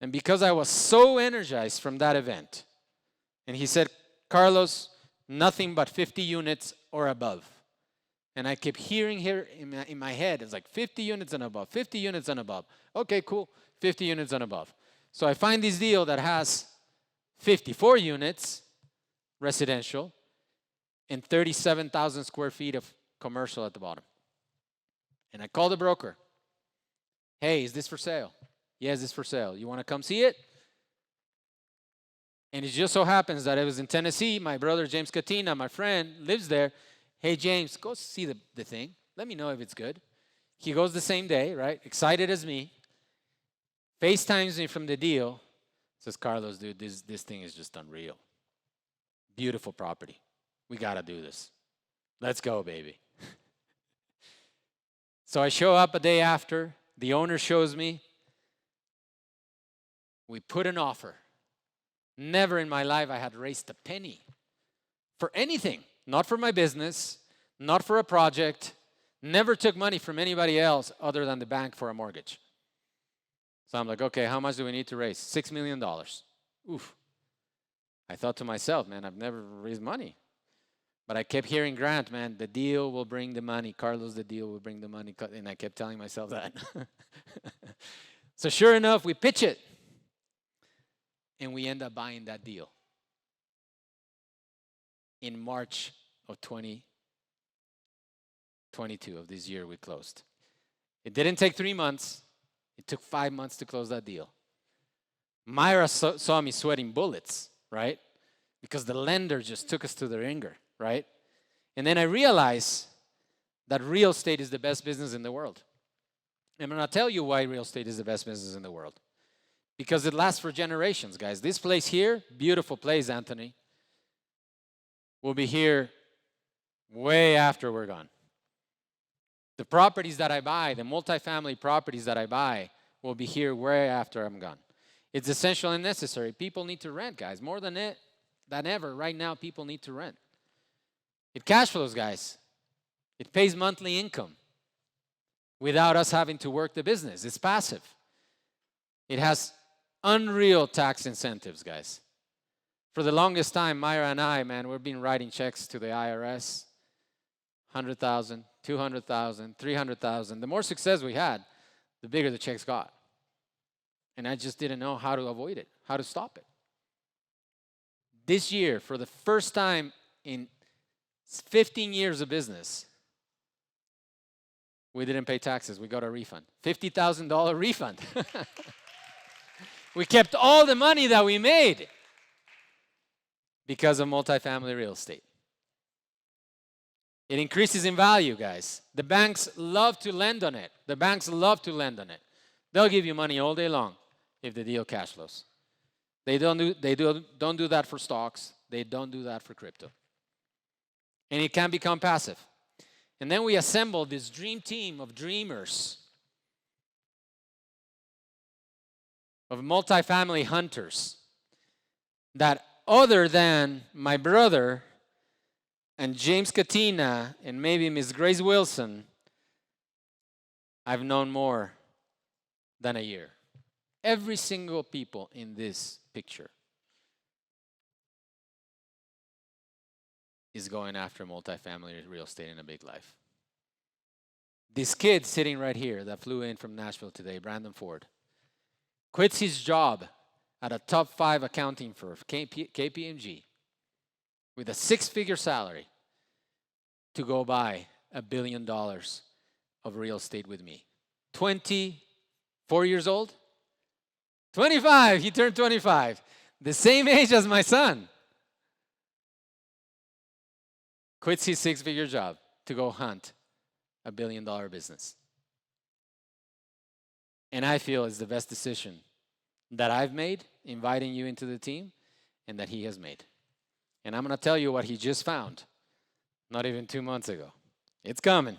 And because I was so energized from that event, and he said, Carlos, nothing but 50 units or above. And I kept hearing here in my head, it's like 50 units and above, 50 units and above. Okay, cool, 50 units and above. So I find this deal that has 54 units, residential, and 37,000 square feet of commercial at the bottom. And I call the broker. Hey, is this for sale? Yes, it's for sale. You want to come see it? And it just so happens that it was in Tennessee. My brother, James Katina, my friend, lives there. Hey, James, go see the thing. Let me know if it's good. He goes the same day, right? Excited as me. FaceTimes me from the deal. Says, Carlos, dude, this thing is just unreal. Beautiful property. We got to do this. Let's go, baby. So I show up a day after. The owner shows me. We put an offer. Never in my life I had raised a penny for anything. Not for my business, not for a project. Never took money from anybody else other than the bank for a mortgage. So I'm like, okay, how much do we need to raise? $6 million. Oof. I thought to myself, man, I've never raised money. But I kept hearing Grant, man, the deal will bring the money. Carlos, the deal will bring the money. And I kept telling myself that. So sure enough, we pitch it. And we end up buying that deal. In March of 2022 of this year, we closed. It didn't take 3 months. It took 5 months to close that deal. Myra saw me sweating bullets, right? Because the lender just took us to the ringer, right? And then I realized that real estate is the best business in the world. I'm going to tell you why real estate is the best business in the world. Because it lasts for generations, guys. This place here, beautiful place, Anthony, will be here way after we're gone. The properties that I buy, the multifamily properties that I buy, will be here way after I'm gone. It's essential and necessary. People need to rent, guys. More than ever, right now, people need to rent. It cash flows, guys. It pays monthly income without us having to work the business. It's passive. It has unreal tax incentives, guys. For the longest time, Myra and I, man, we've been writing checks to the IRS, $100,000, $200,000, $300,000. The more success we had, the bigger the checks got. And I just didn't know how to avoid it, how to stop it. This year, for the first time in 15 years of business, we didn't pay taxes. We got a refund. $50,000 refund. We kept all the money that we made because of multifamily real estate. It increases in value, guys. The banks love to lend on it. The banks love to lend on it. They'll give you money all day long if the deal cash flows. They don't do that for stocks. They don't do that for crypto. And it can become passive. And then we assemble this dream team of dreamers, of multifamily hunters, that other than my brother and James Katina and maybe Miss Grace Wilson, I've known more than a year. Every single people in this picture is going after multifamily real estate in a big life. This kid sitting right here that flew in from Nashville today, Brandon Ford, quits his job at a top 5 accounting firm, KPMG, with a 6-figure salary to go buy $1 billion of real estate with me. 24 years old? 25, he turned 25. The same age as my son. Quits his 6-figure job to go hunt $1 billion business. And I feel it's the best decision that I've made, inviting you into the team, and that he has made. And I'm going to tell you what he just found, not even 2 months ago. It's coming.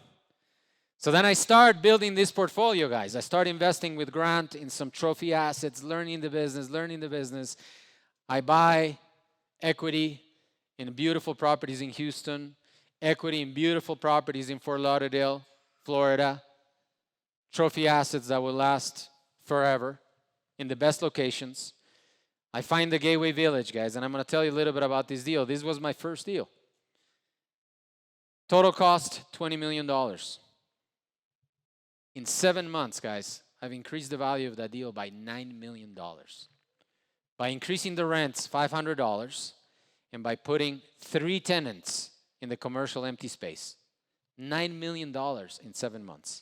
So then I start building this portfolio, guys. I start investing with Grant in some trophy assets, learning the business. I buy equity in beautiful properties in Houston, equity in beautiful properties in Fort Lauderdale, Florida, trophy assets that will last forever in the best locations. I find the Gateway Village, guys, and I'm going to tell you a little bit about this deal. This was my first deal. Total cost, $20 million. In 7 months, guys, I've increased the value of that deal by $9 million. By increasing the rents $500 and by putting 3 tenants in the commercial empty space. $9 million in 7 months.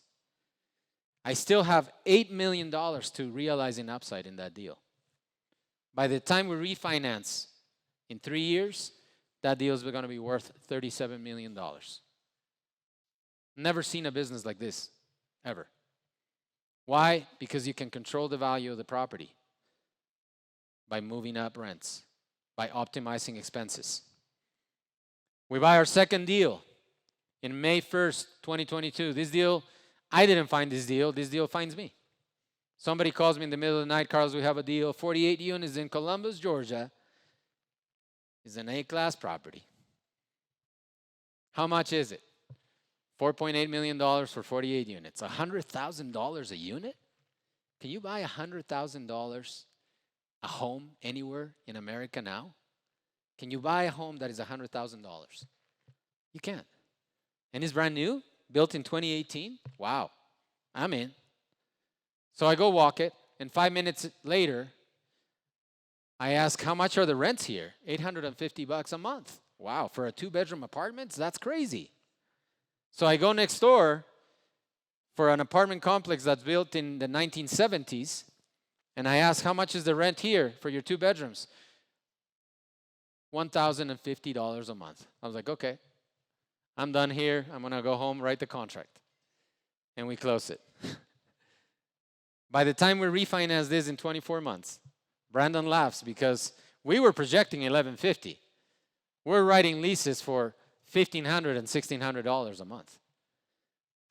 I still have $8 million to realize in upside in that deal. By the time we refinance in 3 years, that deal is going to be worth $37 million. Never seen a business like this, ever. Why? Because you can control the value of the property by moving up rents, by optimizing expenses. We buy our second deal in May 1st, 2022. This deal, I didn't find this deal finds me. Somebody calls me in the middle of the night, Carlos, we have a deal, 48 units in Columbus, Georgia. It's an A-class property. How much is it? $4.8 million for 48 units. $100,000 a unit? Can you buy $100,000 a home anywhere in America now? Can you buy a home that is $100,000? You can't. And it's brand new, built in 2018. Wow, I'm in. So I go walk it, and 5 minutes later, I ask, how much are the rents here? $850 a month. Wow, for a 2-bedroom apartment? That's crazy. So I go next door for an apartment complex that's built in the 1970s, and I ask, how much is the rent here for your 2 bedrooms? $1,050 a month. I was like, okay, I'm done here. I'm going to go home, write the contract. And we close it. By the time we refinance this in 24 months, Brandon laughs because we were projecting $1,150. We're writing leases for $1,500 and $1,600 a month.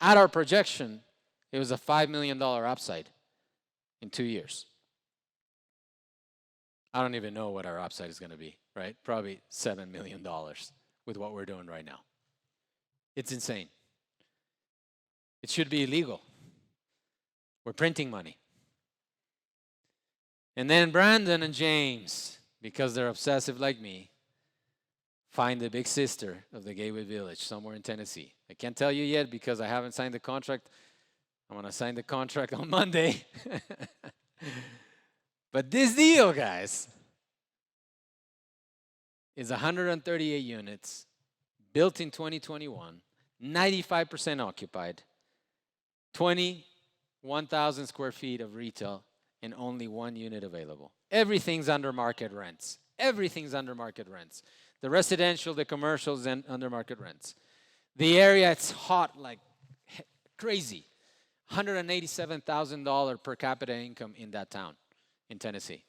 At our projection, it was a $5 million upside in 2 years. I don't even know what our upside is going to be, right? Probably $7 million with what we're doing right now. It's insane. It should be illegal. We're printing money. And then Brandon and James, because they're obsessive like me, find the big sister of the Gateway Village somewhere in Tennessee. I can't tell you yet because I haven't signed the contract. I'm going to sign the contract on Monday. But this deal, guys, is 138 units, built in 2021, 95% occupied, 21,000 square feet of retail, and only 1 unit available. Everything's under market rents. Everything's under market rents. The residential, the commercials, and under market rents. The area, it's hot like crazy. $187,000 per capita income in that town in Tennessee.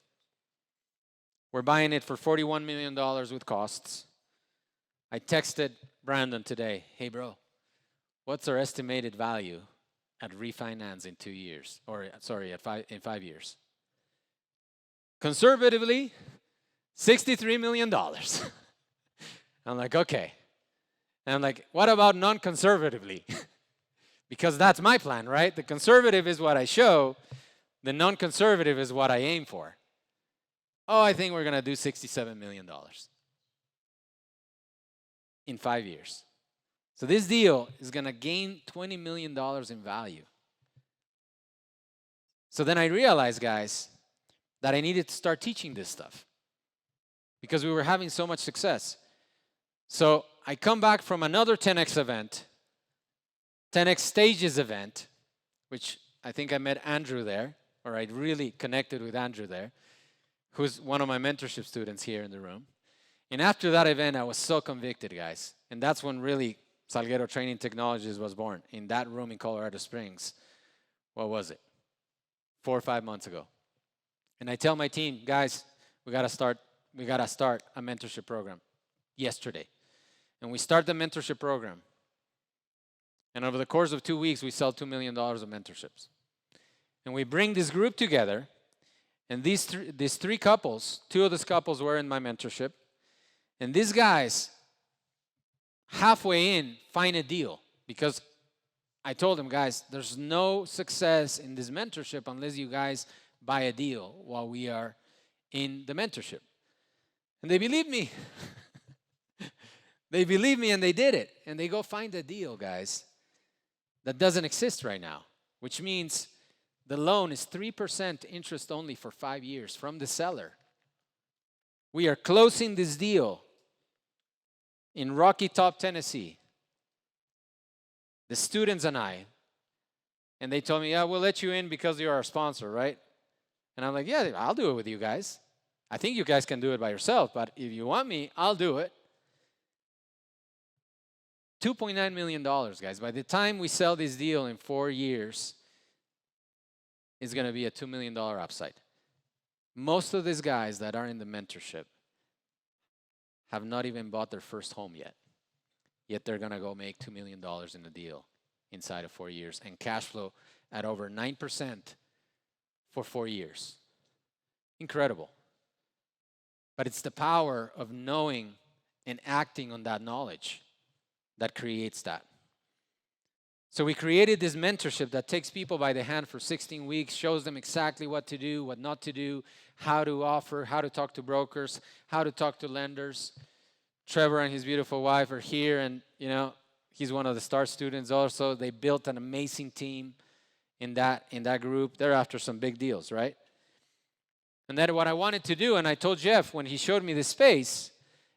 We're buying it for $41 million with costs. I texted Brandon today, hey bro, what's our estimated value at refinance in 2 years? Or sorry, in 5 years. Conservatively, $63 million. I'm like, okay. And I'm like, what about non-conservatively? Because that's my plan, right? The conservative is what I show. The non-conservative is what I aim for. Oh, I think we're going to do $67 million in 5 years. So this deal is going to gain $20 million in value. So then I realized, guys, that I needed to start teaching this stuff because we were having so much success. So I come back from another 10X event, 10X Stages event, which I think I met Andrew there, or I really connected with Andrew there, who's one of my mentorship students here in the room. And after that event, I was so convicted, guys. And that's when really Salguero Training Technologies was born, in that room in Colorado Springs. What was it? 4 or 5 months ago. And I tell my team, guys, we gotta start a mentorship program yesterday. And we start the mentorship program. And over the course of 2 weeks, we sell $2 million of mentorships. And we bring this group together. And these three couples, 2 of those couples were in my mentorship. And these guys, halfway in, find a deal. Because I told them, guys, there's no success in this mentorship unless you guys buy a deal while we are in the mentorship. And they believed me. They believed me and they did it. And they go find a deal, guys, that doesn't exist right now, which means the loan is 3% interest only for 5 years from the seller. We are closing this deal in Rocky Top, Tennessee. The students and I. And they told me, yeah, we'll let you in because you're our sponsor, right? And I'm like, yeah, I'll do it with you guys. I think you guys can do it by yourself, but if you want me, I'll do it. $2.9 million, guys. By the time we sell this deal in 4 years, it's going to be a $2 million upside. Most of these guys that are in the mentorship have not even bought their first home yet. Yet they're going to go make $2 million in a deal inside of 4 years and cash flow at over 9% for 4 years. Incredible. But it's the power of knowing and acting on that knowledge that creates that. So we created this mentorship that takes people by the hand for 16 weeks, shows them exactly what to do, what not to do, how to offer, how to talk to brokers, how to talk to lenders. Trevor and his beautiful wife are here, and he's one of the star students also. They built an amazing team in that group. They're after some big deals, right? And then what I wanted to do, and I told Jeff when he showed me this space,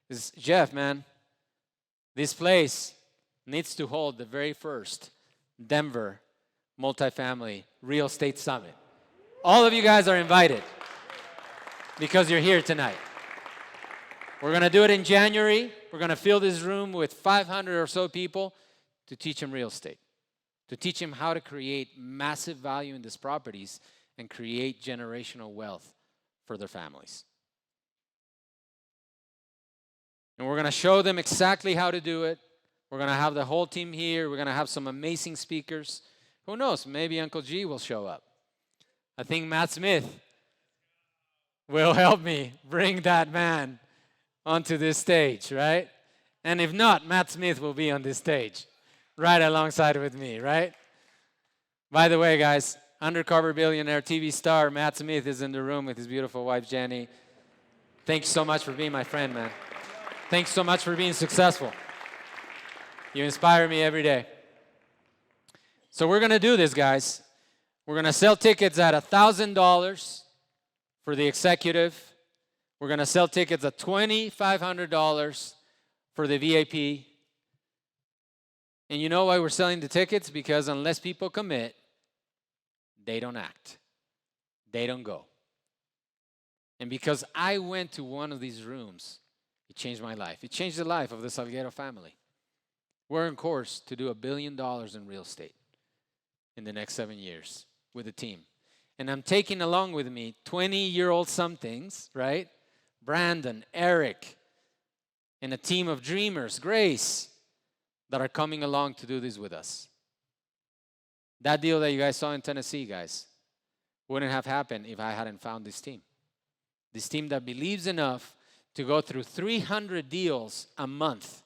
is, Jeff, man, this place needs to hold the very first Denver multifamily real estate summit. All of you guys are invited because you're here tonight. We're going to do it in January. We're going to fill this room with 500 or so people to teach them real estate, to teach them how to create massive value in these properties and create generational wealth for their families. And we're going to show them exactly how to do it. We're going to have the whole team here. We're going to have some amazing speakers. Who knows? Maybe Uncle G will show up. I think Matt Smith will help me bring that man onto this stage, right? And if not, Matt Smith will be on this stage right alongside with me, right? By the way, guys, undercover billionaire TV star Matt Smith is in the room with his beautiful wife, Jenny. Thanks so much for being my friend, man. Thanks so much for being successful. You inspire me every day. So we're going to do this, guys. We're going to sell tickets at $1,000 for the executive. We're going to sell tickets at $2,500 for the VIP. And you know why we're selling the tickets? Because unless people commit, they don't act. They don't go. And because I went to one of these rooms, it changed my life. It changed the life of the Salguero family. We're on course to do $1 billion in real estate in the next 7 years with a team. And I'm taking along with me 20-year-old somethings, right? Brandon, Eric, and a team of dreamers, Grace, that are coming along to do this with us. That deal that you guys saw in Tennessee, guys, wouldn't have happened if I hadn't found this team. This team that believes enough to go through 300 deals a month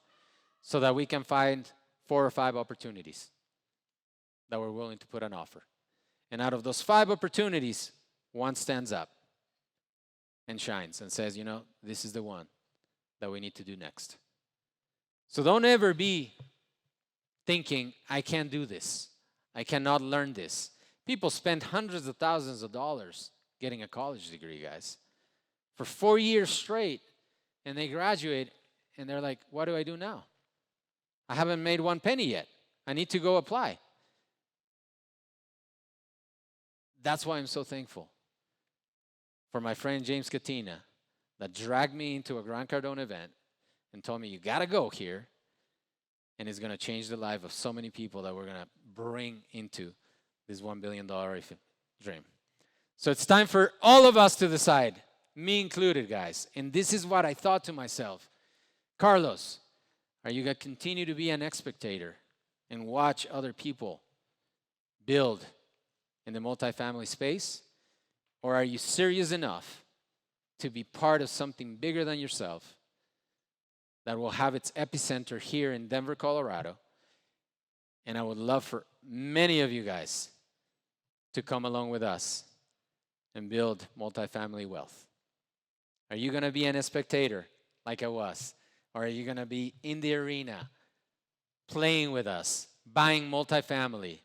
so that we can find 4 or 5 opportunities that we're willing to put an offer. And out of those 5 opportunities, one stands up and shines and says, you know, this is the one that we need to do next. So don't ever be thinking, I can't do this. I cannot learn this. People spend hundreds of thousands of dollars getting a college degree, guys, for 4 years straight, and they graduate, and they're like, what do I do now? I haven't made 1 penny yet. I need to go apply. That's why I'm so thankful for my friend James Katina that dragged me into a Grant Cardone event and told me, you got to go here, and it's going to change the life of so many people that we're going to bring into this $1 billion dream. So it's time for all of us to decide, me included, guys. And this is what I thought to myself. Carlos, are you going to continue to be an spectator and watch other people build in the multifamily space? Or are you serious enough to be part of something bigger than yourself that will have its epicenter here in Denver, Colorado? And I would love for many of you guys to come along with us and build multifamily wealth. Are you going to be a spectator like I was? Or are you going to be in the arena playing with us, buying multifamily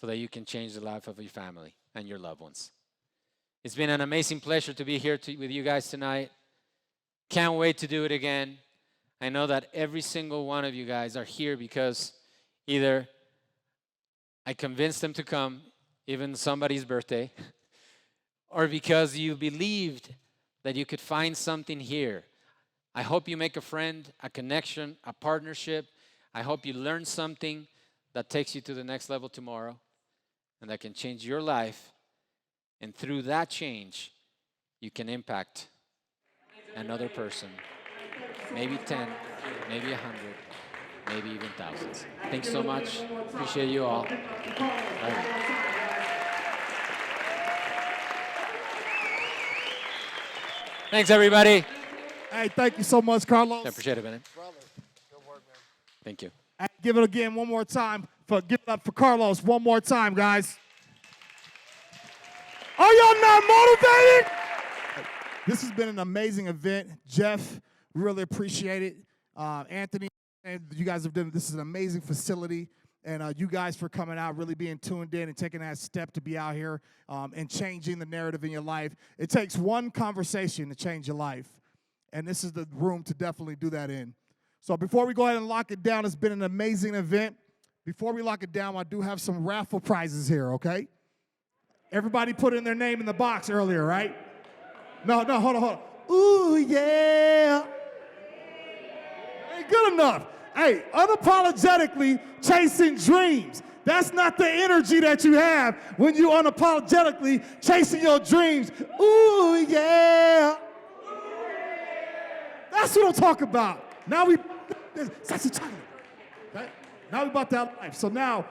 so that you can change the life of your family and your loved ones? It's been an amazing pleasure to be here with you guys tonight. Can't wait to do it again. I know that every single one of you guys are here because either I convinced them to come, even somebody's birthday, or because you believed that you could find something here. I hope you make a friend, a connection, a partnership. I hope you learn something that takes you to the next level tomorrow and that can change your life. And through that change, you can impact another person, maybe 10, maybe 100, maybe even thousands. Thanks so much. Appreciate you all. Bye. Thanks, everybody. Hey, thank you so much, Carlos. I appreciate it, man. Brother, good work, man. Thank you. Hey, give it again one more time. Give it up for Carlos one more time, guys. Are y'all not motivated? This has been an amazing event. Jeff, really appreciate it. Anthony, and you guys have done, this is an amazing facility. And you guys for coming out, really being tuned in and taking that step to be out here and changing the narrative in your life. It takes one conversation to change your life. And this is the room to definitely do that in. So before we go ahead and lock it down, it's been an amazing event. Before we lock it down, I do have some raffle prizes here, okay? Everybody put in their name in the box earlier, right? No, hold on. Ooh, yeah. Ain't good enough. Hey, unapologetically chasing dreams. That's not the energy that you have when you unapologetically chasing your dreams. Ooh, yeah. That's what I'm talking about. Now we, okay? Now we about that life. So now,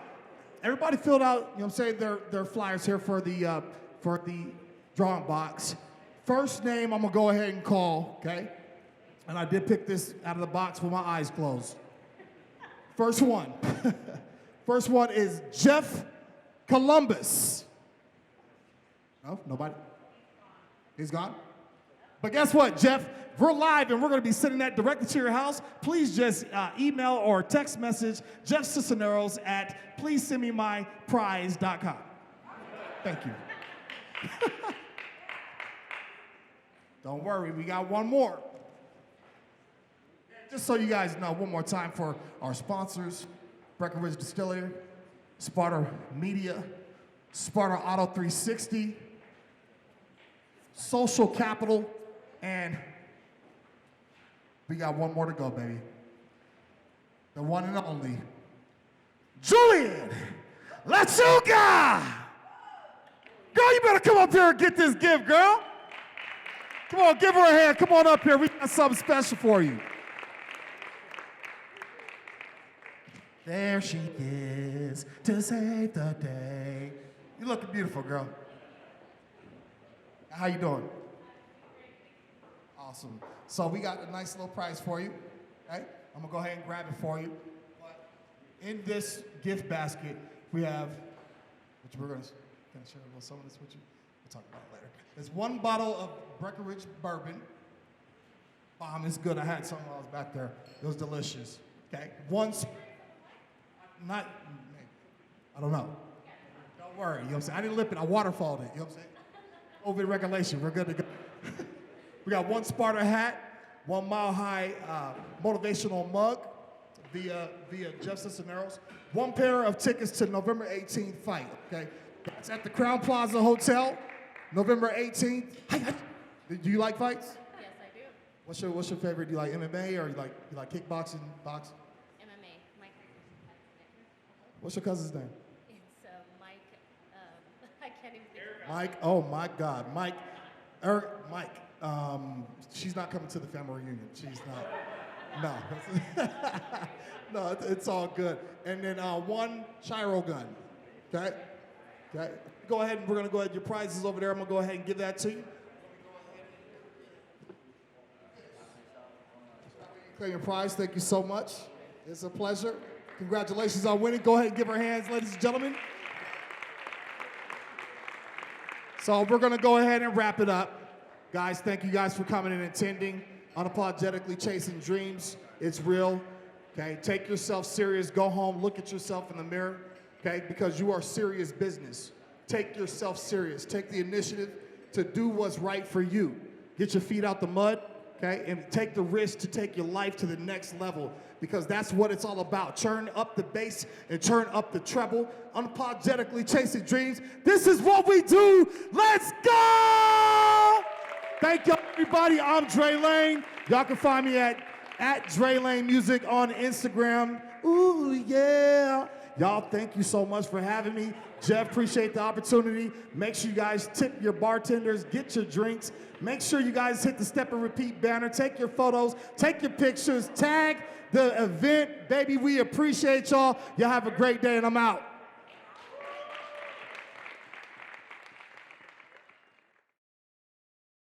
everybody filled out, you know what I'm saying, their flyers here for the drawing box. First name I'm gonna go ahead and call, okay? And I did pick this out of the box with my eyes closed. First one. First one is Jeff Columbus. No, nobody? He's gone? But guess what, Jeff? We're live and we're going to be sending that directly to your house. Please just email or text message Jeff Cisneros at pleasesendmemyprize.com. Thank you. Don't worry, we got one more. Just so you guys know, one more time for our sponsors, Breckenridge Distillery, Sparta Media, Sparta Auto 360, Social Capital, and we got one more to go, baby. the one and only, Julian Lechuga. Girl, you better come up here and get this gift, girl. Come on, give her a hand. Come on up here. We got something special for you. There she is to save the day. You looking beautiful, girl. How you doing? Awesome. So we got a nice little prize for you. Okay? I'm gonna go ahead and grab it for you. But in this gift basket, we have, which we're gonna share a little some of this with you. We'll talk about it later. There's one bottle of Breckenridge bourbon. Bomb is good. I had some while I was back there. It was delicious. Okay. I don't know. Don't worry. You know what I'm saying? I didn't lip it. I waterfalled it. You know what I'm saying? COVID regulation. We're good to go. We got one Sparta hat, 1 Mile High motivational mug via Jeff Cisneros, 1 pair of tickets to November 18th fight. Okay. That's at the Crown Plaza Hotel, November 18th. Do you like fights? Yes, I do. What's your favorite? Do you like MMA or you like kickboxing, boxing? MMA. My cousin's What's your cousin's name? It's Mike. I can't even think of it. Mike. Oh my God, Mike. Mike. She's not coming to the family reunion. She's not. No. No, it's all good. And then 1 gyro gun. Okay. Okay. Go ahead and we're gonna go ahead. Your prize is over there. I'm gonna go ahead and give that to you. Claim your prize. Thank you so much. It's a pleasure. Congratulations on winning. Go ahead and give her hands, ladies and gentlemen. So we're going to go ahead and wrap it up. Guys, thank you guys for coming and attending. Unapologetically Chasing Dreams. It's real. Okay, take yourself serious. Go home, look at yourself in the mirror. Okay, because you are serious business. Take yourself serious. Take the initiative to do what's right for you. Get your feet out the mud. Okay, and take the risk to take your life to the next level because that's what it's all about. Turn up the bass and turn up the treble. Unapologetically Chasing Dreams. This is what we do. Let's go! Thank you, everybody. I'm Dre Lane. Y'all can find me at Dre Lane Music on Instagram. Ooh, yeah. Y'all, thank you so much for having me. Jeff, appreciate the opportunity. Make sure you guys tip your bartenders, get your drinks. Make sure you guys hit the Step and Repeat banner. Take your photos, take your pictures, tag the event. Baby, we appreciate y'all. Y'all have a great day, and I'm out.